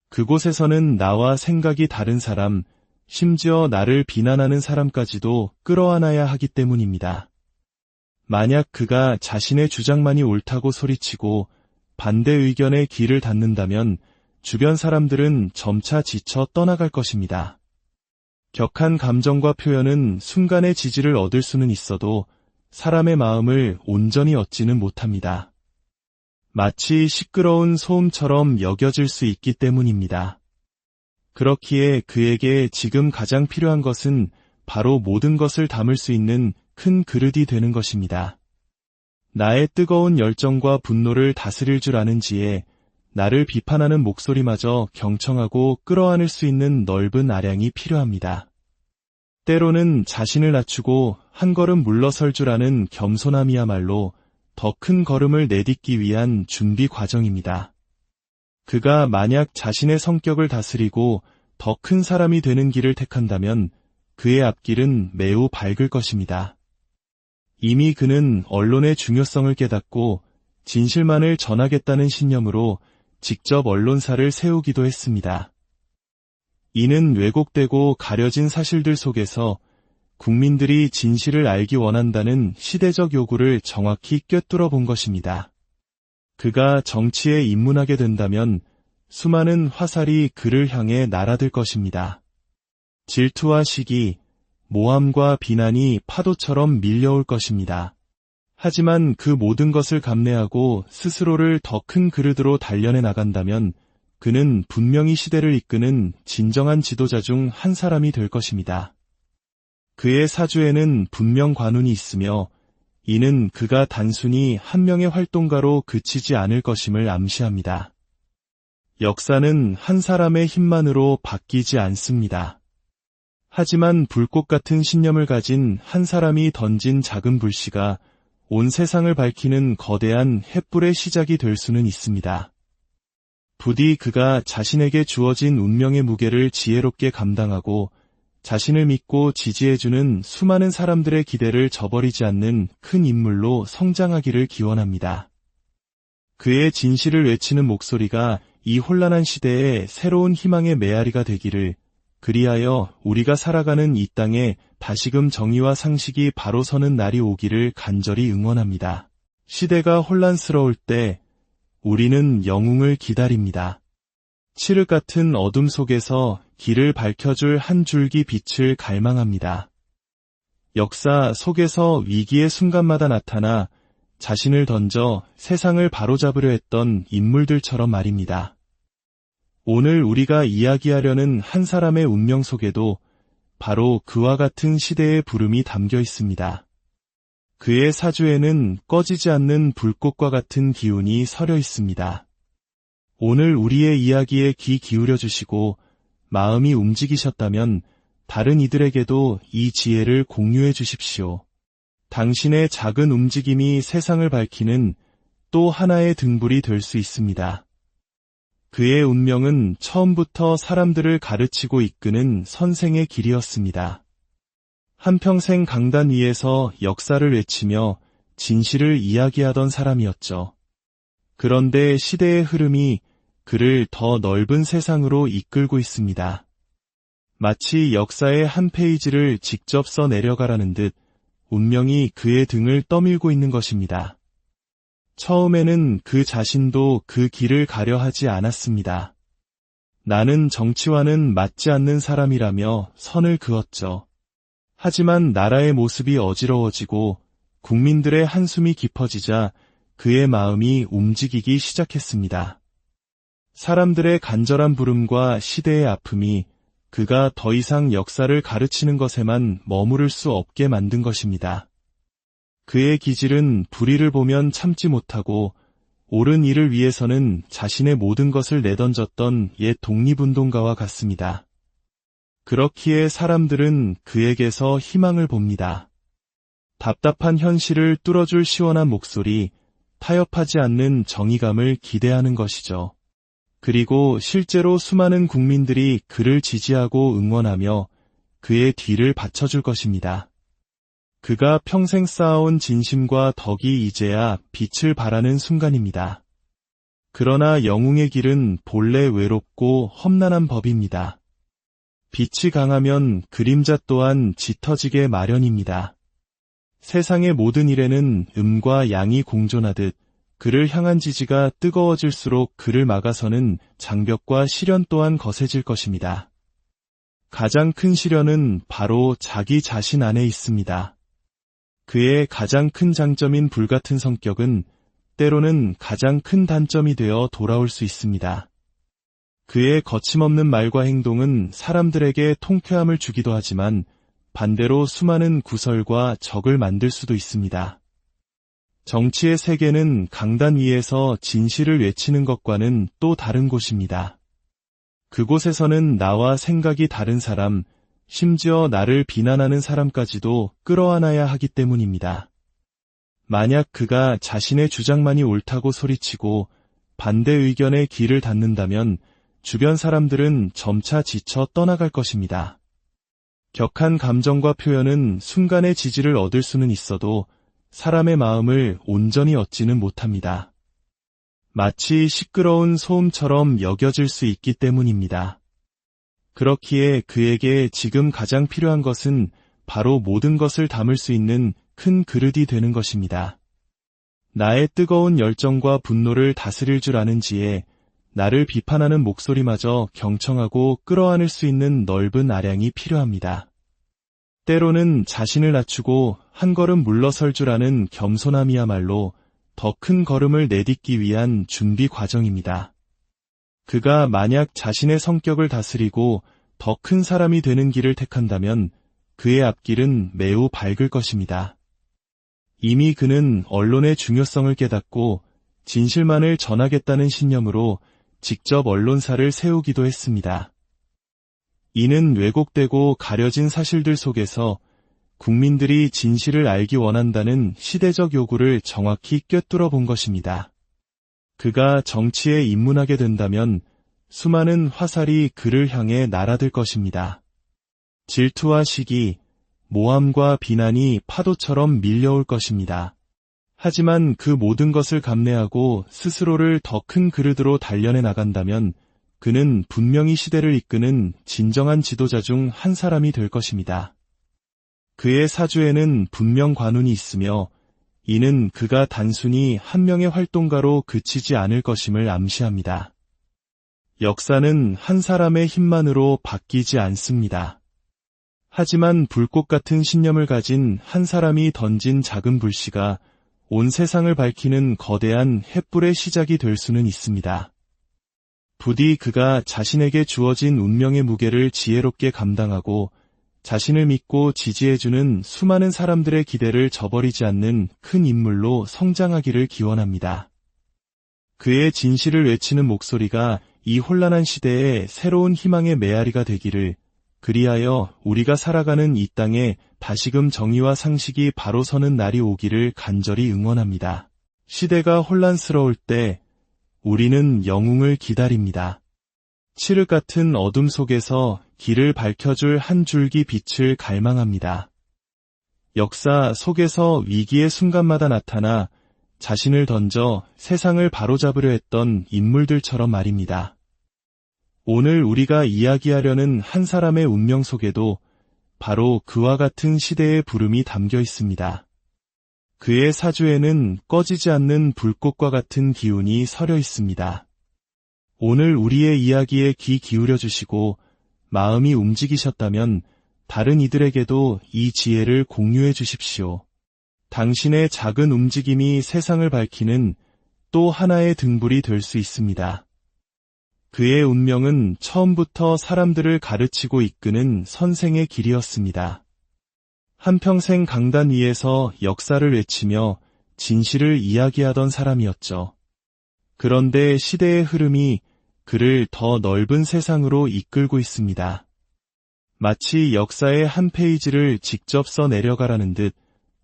Speaker 1: 그곳에서는 나와 생각이 다른 사람, 심지어 나를 비난하는 사람까지도 끌어안아야 하기 때문입니다. 만약 그가 자신의 주장만이 옳다고 소리치고 반대 의견에 귀를 닫는다면 주변 사람들은 점차 지쳐 떠나갈 것입니다. 격한 감정과 표현은 순간의 지지를 얻을 수는 있어도 사람의 마음을 온전히 얻지는 못합니다. 마치 시끄러운 소음처럼 여겨질 수 있기 때문입니다. 그렇기에 그에게 지금 가장 필요한 것은 바로 모든 것을 담을 수 있는 큰 그릇이 되는 것입니다. 나의 뜨거운 열정과 분노를 다스릴 줄 아는 지혜, 나를 비판하는 목소리마저 경청하고 끌어안을 수 있는 넓은 아량이 필요합니다. 때로는 자신을 낮추고 한 걸음 물러설 줄 아는 겸손함이야말로 더 큰 걸음을 내딛기 위한 준비 과정입니다. 그가 만약 자신의 성격을 다스리고 더 큰 사람이 되는 길을 택한다면 그의 앞길은 매우 밝을 것입니다. 이미 그는 언론의 중요성을 깨닫고 진실만을 전하겠다는 신념으로 직접 언론사를 세우기도 했습니다. 이는 왜곡되고 가려진 사실들 속에서 국민들이 진실을 알기 원한다는 시대적 요구를 정확히 꿰뚫어 본 것입니다. 그가 정치에 입문하게 된다면 수많은 화살이 그를 향해 날아들 것입니다. 질투와 시기, 모함과 비난이 파도처럼 밀려올 것입니다. 하지만 그 모든 것을 감내하고 스스로를 더 큰 그릇으로 단련해 나간다면 그는 분명히 시대를 이끄는 진정한 지도자 중 한 사람이 될 것입니다. 그의 사주에는 분명 관운이 있으며 이는 그가 단순히 한 명의 활동가로 그치지 않을 것임을 암시합니다. 역사는 한 사람의 힘만으로 바뀌지 않습니다. 하지만 불꽃 같은 신념을 가진 한 사람이 던진 작은 불씨가 온 세상을 밝히는 거대한 횃불의 시작이 될 수는 있습니다. 부디 그가 자신에게 주어진 운명의 무게를 지혜롭게 감당하고 자신을 믿고 지지해주는 수많은 사람들의 기대를 저버리지 않는 큰 인물로 성장하기를 기원합니다. 그의 진실을 외치는 목소리가 이 혼란한 시대에 새로운 희망의 메아리가 되기를, 그리하여 우리가 살아가는 이 땅에 다시금 정의와 상식이 바로 서는 날이 오기를 간절히 응원합니다. 시대가 혼란스러울 때 우리는 영웅을 기다립니다. 칠흑 같은 어둠 속에서 길을 밝혀줄 한 줄기 빛을 갈망합니다. 역사 속에서 위기의 순간마다 나타나 자신을 던져 세상을 바로잡으려 했던 인물들처럼 말입니다. 오늘 우리가 이야기하려는 한 사람의 운명 속에도 바로 그와 같은 시대의 부름이 담겨 있습니다. 그의 사주에는 꺼지지 않는 불꽃과 같은 기운이 서려 있습니다. 오늘 우리의 이야기에 귀 기울여 주시고 마음이 움직이셨다면 다른 이들에게도 이 지혜를 공유해 주십시오. 당신의 작은 움직임이 세상을 밝히는 또 하나의 등불이 될 수 있습니다. 그의 운명은 처음부터 사람들을 가르치고 이끄는 선생의 길이었습니다. 한평생 강단 위에서 역사를 외치며 진실을 이야기하던 사람이었죠. 그런데 시대의 흐름이 그를 더 넓은 세상으로 이끌고 있습니다. 마치 역사의 한 페이지를 직접 써 내려가라는 듯 운명이 그의 등을 떠밀고 있는 것입니다. 처음에는 그 자신도 그 길을 가려 하지 않았습니다. 나는 정치와는 맞지 않는 사람이라며 선을 그었죠. 하지만 나라의 모습이 어지러워지고 국민들의 한숨이 깊어지자 그의 마음이 움직이기 시작했습니다. 사람들의 간절한 부름과 시대의 아픔이 그가 더 이상 역사를 가르치는 것에만 머무를 수 없게 만든 것입니다. 그의 기질은 불의를 보면 참지 못하고 옳은 일을 위해서는 자신의 모든 것을 내던졌던 옛 독립운동가와 같습니다. 그렇기에 사람들은 그에게서 희망을 봅니다. 답답한 현실을 뚫어줄 시원한 목소리, 타협하지 않는 정의감을 기대하는 것이죠. 그리고 실제로 수많은 국민들이 그를 지지하고 응원하며 그의 뒤를 받쳐줄 것입니다. 그가 평생 쌓아온 진심과 덕이 이제야 빛을 발하는 순간입니다. 그러나 영웅의 길은 본래 외롭고 험난한 법입니다. 빛이 강하면 그림자 또한 짙어지게 마련입니다. 세상의 모든 일에는 음과 양이 공존하듯 그를 향한 지지가 뜨거워질수록 그를 막아서는 장벽과 시련 또한 거세질 것입니다. 가장 큰 시련은 바로 자기 자신 안에 있습니다. 그의 가장 큰 장점인 불같은 성격은 때로는 가장 큰 단점이 되어 돌아올 수 있습니다. 그의 거침없는 말과 행동은 사람들에게 통쾌함을 주기도 하지만 반대로 수많은 구설과 적을 만들 수도 있습니다. 정치의 세계는 강단 위에서 진실을 외치는 것과는 또 다른 곳입니다. 그곳에서는 나와 생각이 다른 사람, 심지어 나를 비난하는 사람까지도 끌어안아야 하기 때문입니다. 만약 그가 자신의 주장만이 옳다고 소리치고 반대 의견에 귀를 닫는다면 주변 사람들은 점차 지쳐 떠나갈 것입니다. 격한 감정과 표현은 순간의 지지를 얻을 수는 있어도 사람의 마음을 온전히 얻지는 못합니다. 마치 시끄러운 소음처럼 여겨질 수 있기 때문입니다. 그렇기에 그에게 지금 가장 필요한 것은 바로 모든 것을 담을 수 있는 큰 그릇이 되는 것입니다. 나의 뜨거운 열정과 분노를 다스릴 줄 아는 지혜, 나를 비판하는 목소리마저 경청하고 끌어안을 수 있는 넓은 아량이 필요합니다. 때로는 자신을 낮추고 한 걸음 물러설 줄 아는 겸손함이야말로 더 큰 걸음을 내딛기 위한 준비 과정입니다. 그가 만약 자신의 성격을 다스리고 더 큰 사람이 되는 길을 택한다면 그의 앞길은 매우 밝을 것입니다. 이미 그는 언론의 중요성을 깨닫고 진실만을 전하겠다는 신념으로 직접 언론사를 세우기도 했습니다. 이는 왜곡되고 가려진 사실들 속에서 국민들이 진실을 알기 원한다는 시대적 요구를 정확히 꿰뚫어 본 것입니다. 그가 정치에 입문하게 된다면 수많은 화살이 그를 향해 날아들 것입니다. 질투와 시기, 모함과 비난이 파도처럼 밀려올 것입니다. 하지만 그 모든 것을 감내하고 스스로를 더 큰 그릇으로 단련해 나간다면 그는 분명히 시대를 이끄는 진정한 지도자 중 한 사람이 될 것입니다. 그의 사주에는 분명 관운이 있으며 이는 그가 단순히 한 명의 활동가로 그치지 않을 것임을 암시합니다. 역사는 한 사람의 힘만으로 바뀌지 않습니다. 하지만 불꽃 같은 신념을 가진 한 사람이 던진 작은 불씨가 온 세상을 밝히는 거대한 횃불의 시작이 될 수는 있습니다. 부디 그가 자신에게 주어진 운명의 무게를 지혜롭게 감당하고 자신을 믿고 지지해주는 수많은 사람들의 기대를 저버리지 않는 큰 인물로 성장하기를 기원합니다. 그의 진실을 외치는 목소리가 이 혼란한 시대에 새로운 희망의 메아리가 되기를, 그리하여 우리가 살아가는 이 땅에 다시금 정의와 상식이 바로 서는 날이 오기를 간절히 응원합니다. 시대가 혼란스러울 때 우리는 영웅을 기다립니다. 칠흑 같은 어둠 속에서 길을 밝혀줄 한 줄기 빛을 갈망합니다. 역사 속에서 위기의 순간마다 나타나 자신을 던져 세상을 바로잡으려 했던 인물들처럼 말입니다. 오늘 우리가 이야기하려는 한 사람의 운명 속에도 바로 그와 같은 시대의 부름이 담겨 있습니다. 그의 사주에는 꺼지지 않는 불꽃과 같은 기운이 서려 있습니다. 오늘 우리의 이야기에 귀 기울여 주시고 마음이 움직이셨다면 다른 이들에게도 이 지혜를 공유해 주십시오. 당신의 작은 움직임이 세상을 밝히는 또 하나의 등불이 될 수 있습니다. 그의 운명은 처음부터 사람들을 가르치고 이끄는 선생의 길이었습니다. 한평생 강단 위에서 역사를 외치며 진실을 이야기하던 사람이었죠. 그런데 시대의 흐름이 그를 더 넓은 세상으로 이끌고 있습니다. 마치 역사의 한 페이지를 직접 써 내려가라는 듯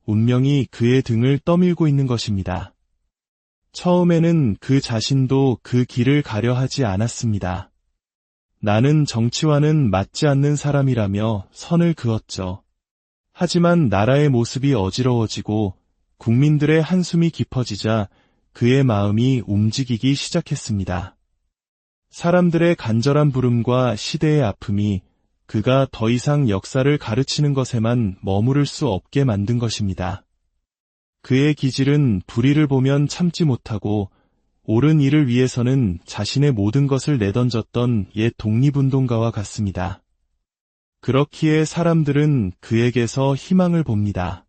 Speaker 1: 운명이 그의 등을 떠밀고 있는 것입니다. 처음에는 그 자신도 그 길을 가려 하지 않았습니다. 나는 정치와는 맞지 않는 사람이라며 선을 그었죠. 하지만 나라의 모습이 어지러워지고 국민들의 한숨이 깊어지자 그의 마음이 움직이기 시작했습니다. 사람들의 간절한 부름과 시대의 아픔이 그가 더 이상 역사를 가르치는 것에만 머무를 수 없게 만든 것입니다. 그의 기질은 불의를 보면 참지 못하고 옳은 일을 위해서는 자신의 모든 것을 내던졌던 옛 독립운동가와 같습니다. 그렇기에 사람들은 그에게서 희망을 봅니다.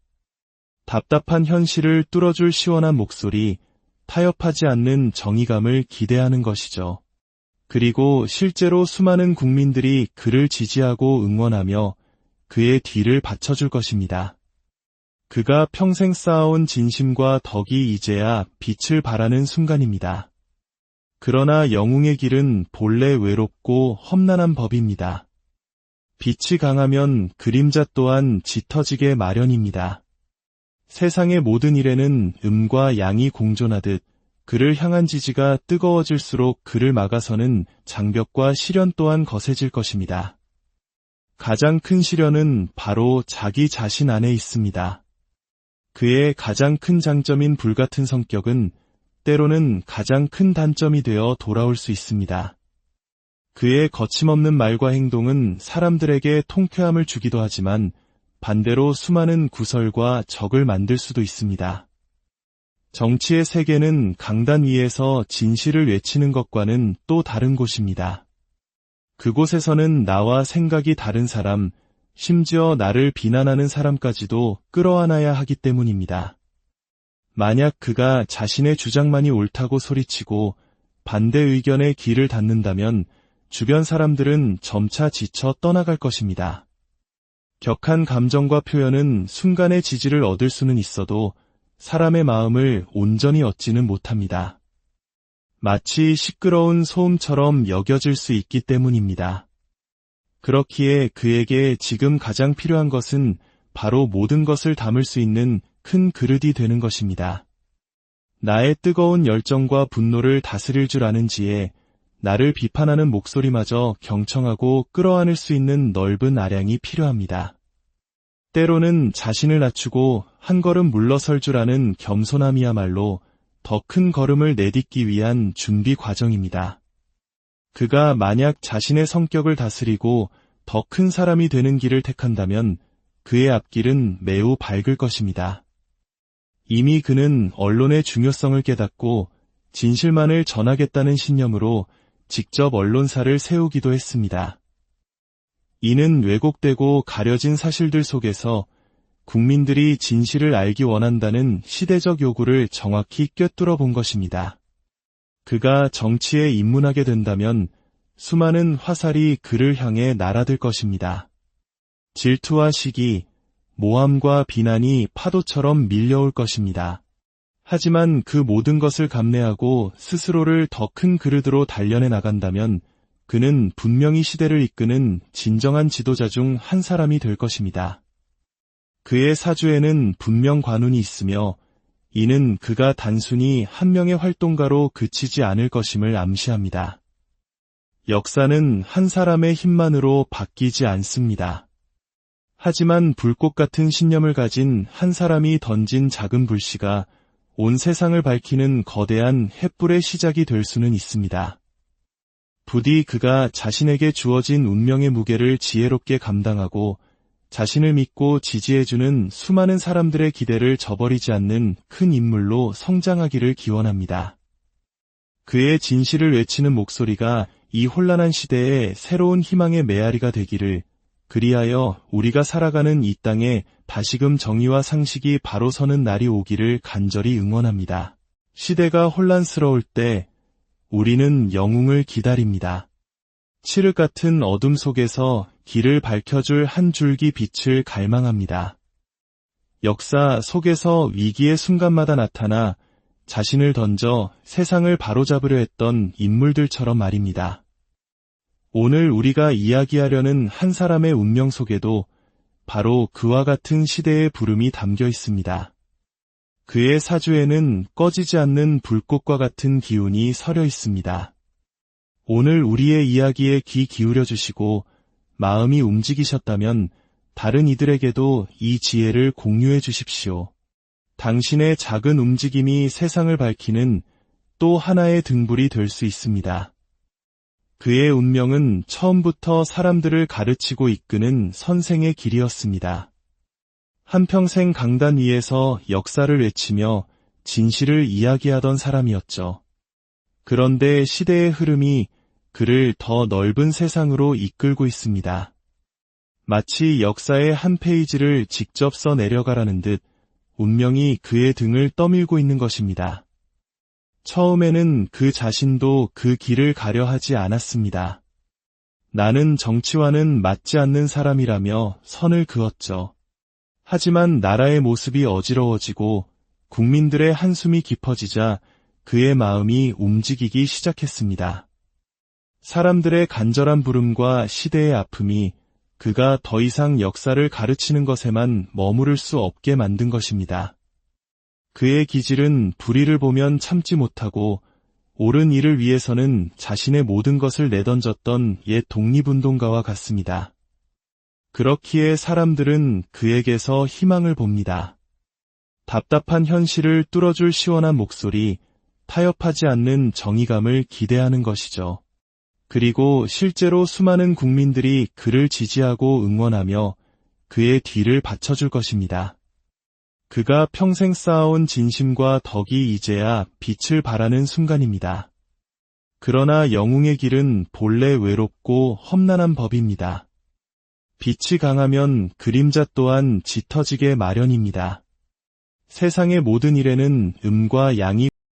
Speaker 1: 답답한 현실을 뚫어줄 시원한 목소리, 타협하지 않는 정의감을 기대하는 것이죠. 그리고 실제로 수많은 국민들이 그를 지지하고 응원하며 그의 뒤를 받쳐줄 것입니다. 그가 평생 쌓아온 진심과 덕이 이제야 빛을 발하는 순간입니다. 그러나 영웅의 길은 본래 외롭고 험난한 법입니다. 빛이 강하면 그림자 또한 짙어지게 마련입니다. 세상의 모든 일에는 음과 양이 공존하듯 그를 향한 지지가 뜨거워질수록 그를 막아서는 장벽과 시련 또한 거세질 것입니다. 가장 큰 시련은 바로 자기 자신 안에 있습니다. 그의 가장 큰 장점인 불같은 성격은 때로는 가장 큰 단점이 되어 돌아올 수 있습니다. 그의 거침없는 말과 행동은 사람들에게 통쾌함을 주기도 하지만 반대로 수많은 구설과 적을 만들 수도 있습니다. 정치의 세계는 강단 위에서 진실을 외치는 것과는 또 다른 곳입니다. 그곳에서는 나와 생각이 다른 사람, 심지어 나를 비난하는 사람까지도 끌어안아야 하기 때문입니다. 만약 그가 자신의 주장만이 옳다고 소리치고 반대 의견에 귀를 닫는다면 주변 사람들은 점차 지쳐 떠나갈 것입니다. 격한 감정과 표현은 순간의 지지를 얻을 수는 있어도 사람의 마음을 온전히 얻지는 못합니다. 마치 시끄러운 소음처럼 여겨질 수 있기 때문입니다. 그렇기에 그에게 지금 가장 필요한 것은 바로 모든 것을 담을 수 있는 큰 그릇이 되는 것입니다. 나의 뜨거운 열정과 분노를 다스릴 줄 아는 지혜, 나를 비판하는 목소리마저 경청하고 끌어안을 수 있는 넓은 아량이 필요합니다. 때로는 자신을 낮추고 한 걸음 물러설 줄 아는 겸손함이야말로 더 큰 걸음을 내딛기 위한 준비 과정입니다. 그가 만약 자신의 성격을 다스리고 더 큰 사람이 되는 길을 택한다면 그의 앞길은 매우 밝을 것입니다. 이미 그는 언론의 중요성을 깨닫고 진실만을 전하겠다는 신념으로 직접 언론사를 세우기도 했습니다. 이는 왜곡되고 가려진 사실들 속에서 국민들이 진실을 알기 원한다는 시대적 요구를 정확히 꿰뚫어 본 것입니다. 그가 정치에 입문하게 된다면 수많은 화살이 그를 향해 날아들 것입니다. 질투와 시기, 모함과 비난이 파도처럼 밀려올 것입니다. 하지만 그 모든 것을 감내하고 스스로를 더 큰 그릇으로 단련해 나간다면 그는 분명히 시대를 이끄는 진정한 지도자 중 한 사람이 될 것입니다. 그의 사주에는 분명 관운이 있으며 이는 그가 단순히 한 명의 활동가로 그치지 않을 것임을 암시합니다. 역사는 한 사람의 힘만으로 바뀌지 않습니다. 하지만 불꽃 같은 신념을 가진 한 사람이 던진 작은 불씨가 온 세상을 밝히는 거대한 횃불의 시작이 될 수는 있습니다. 부디 그가 자신에게 주어진 운명의 무게를 지혜롭게 감당하고 자신을 믿고 지지해주는 수많은 사람들의 기대를 저버리지 않는 큰 인물로 성장하기를 기원합니다. 그의 진실을 외치는 목소리가 이 혼란한 시대에 새로운 희망의 메아리가 되기를, 그리하여 우리가 살아가는 이 땅에 다시금 정의와 상식이 바로 서는 날이 오기를 간절히 응원합니다. 시대가 혼란스러울 때 우리는 영웅을 기다립니다. 칠흑 같은 어둠 속에서 길을 밝혀줄 한 줄기 빛을 갈망합니다. 역사 속에서 위기의 순간마다 나타나 자신을 던져 세상을 바로잡으려 했던 인물들처럼 말입니다. 오늘 우리가 이야기하려는 한 사람의 운명 속에도 바로 그와 같은 시대의 부름이 담겨 있습니다. 그의 사주에는 꺼지지 않는 불꽃과 같은 기운이 서려 있습니다. 오늘 우리의 이야기에 귀 기울여 주시고 마음이 움직이셨다면 다른 이들에게도 이 지혜를 공유해 주십시오. 당신의 작은 움직임이 세상을 밝히는 또 하나의 등불이 될 수 있습니다. 그의 운명은 처음부터 사람들을 가르치고 이끄는 선생의 길이었습니다. 한평생 강단 위에서 역사를 외치며 진실을 이야기하던 사람이었죠. 그런데 시대의 흐름이 그를 더 넓은 세상으로 이끌고 있습니다. 마치 역사의 한 페이지를 직접 써 내려가라는 듯 운명이 그의 등을 떠밀고 있는 것입니다. 처음에는 그 자신도 그 길을 가려 하지 않았습니다. 나는 정치와는 맞지 않는 사람이라며 선을 그었죠. 하지만 나라의 모습이 어지러워지고 국민들의 한숨이 깊어지자 그의 마음이 움직이기 시작했습니다. 사람들의 간절한 부름과 시대의 아픔이 그가 더 이상 역사를 가르치는 것에만 머무를 수 없게 만든 것입니다. 그의 기질은 불의를 보면 참지 못하고 옳은 일을 위해서는 자신의 모든 것을 내던졌던 옛 독립운동가와 같습니다. 그렇기에 사람들은 그에게서 희망을 봅니다. 답답한 현실을 뚫어줄 시원한 목소리, 타협하지 않는 정의감을 기대하는 것이죠. 그리고 실제로 수많은 국민들이 그를 지지하고 응원하며 그의 뒤를 받쳐줄 것입니다. 그가 평생 쌓아온 진심과 덕이 이제야 빛을 발하는 순간입니다. 그러나 영웅의 길은 본래 외롭고 험난한 법입니다. 빛이 강하면 그림자 또한 짙어지게 마련입니다. 세상의 모든 일에는 음과 양이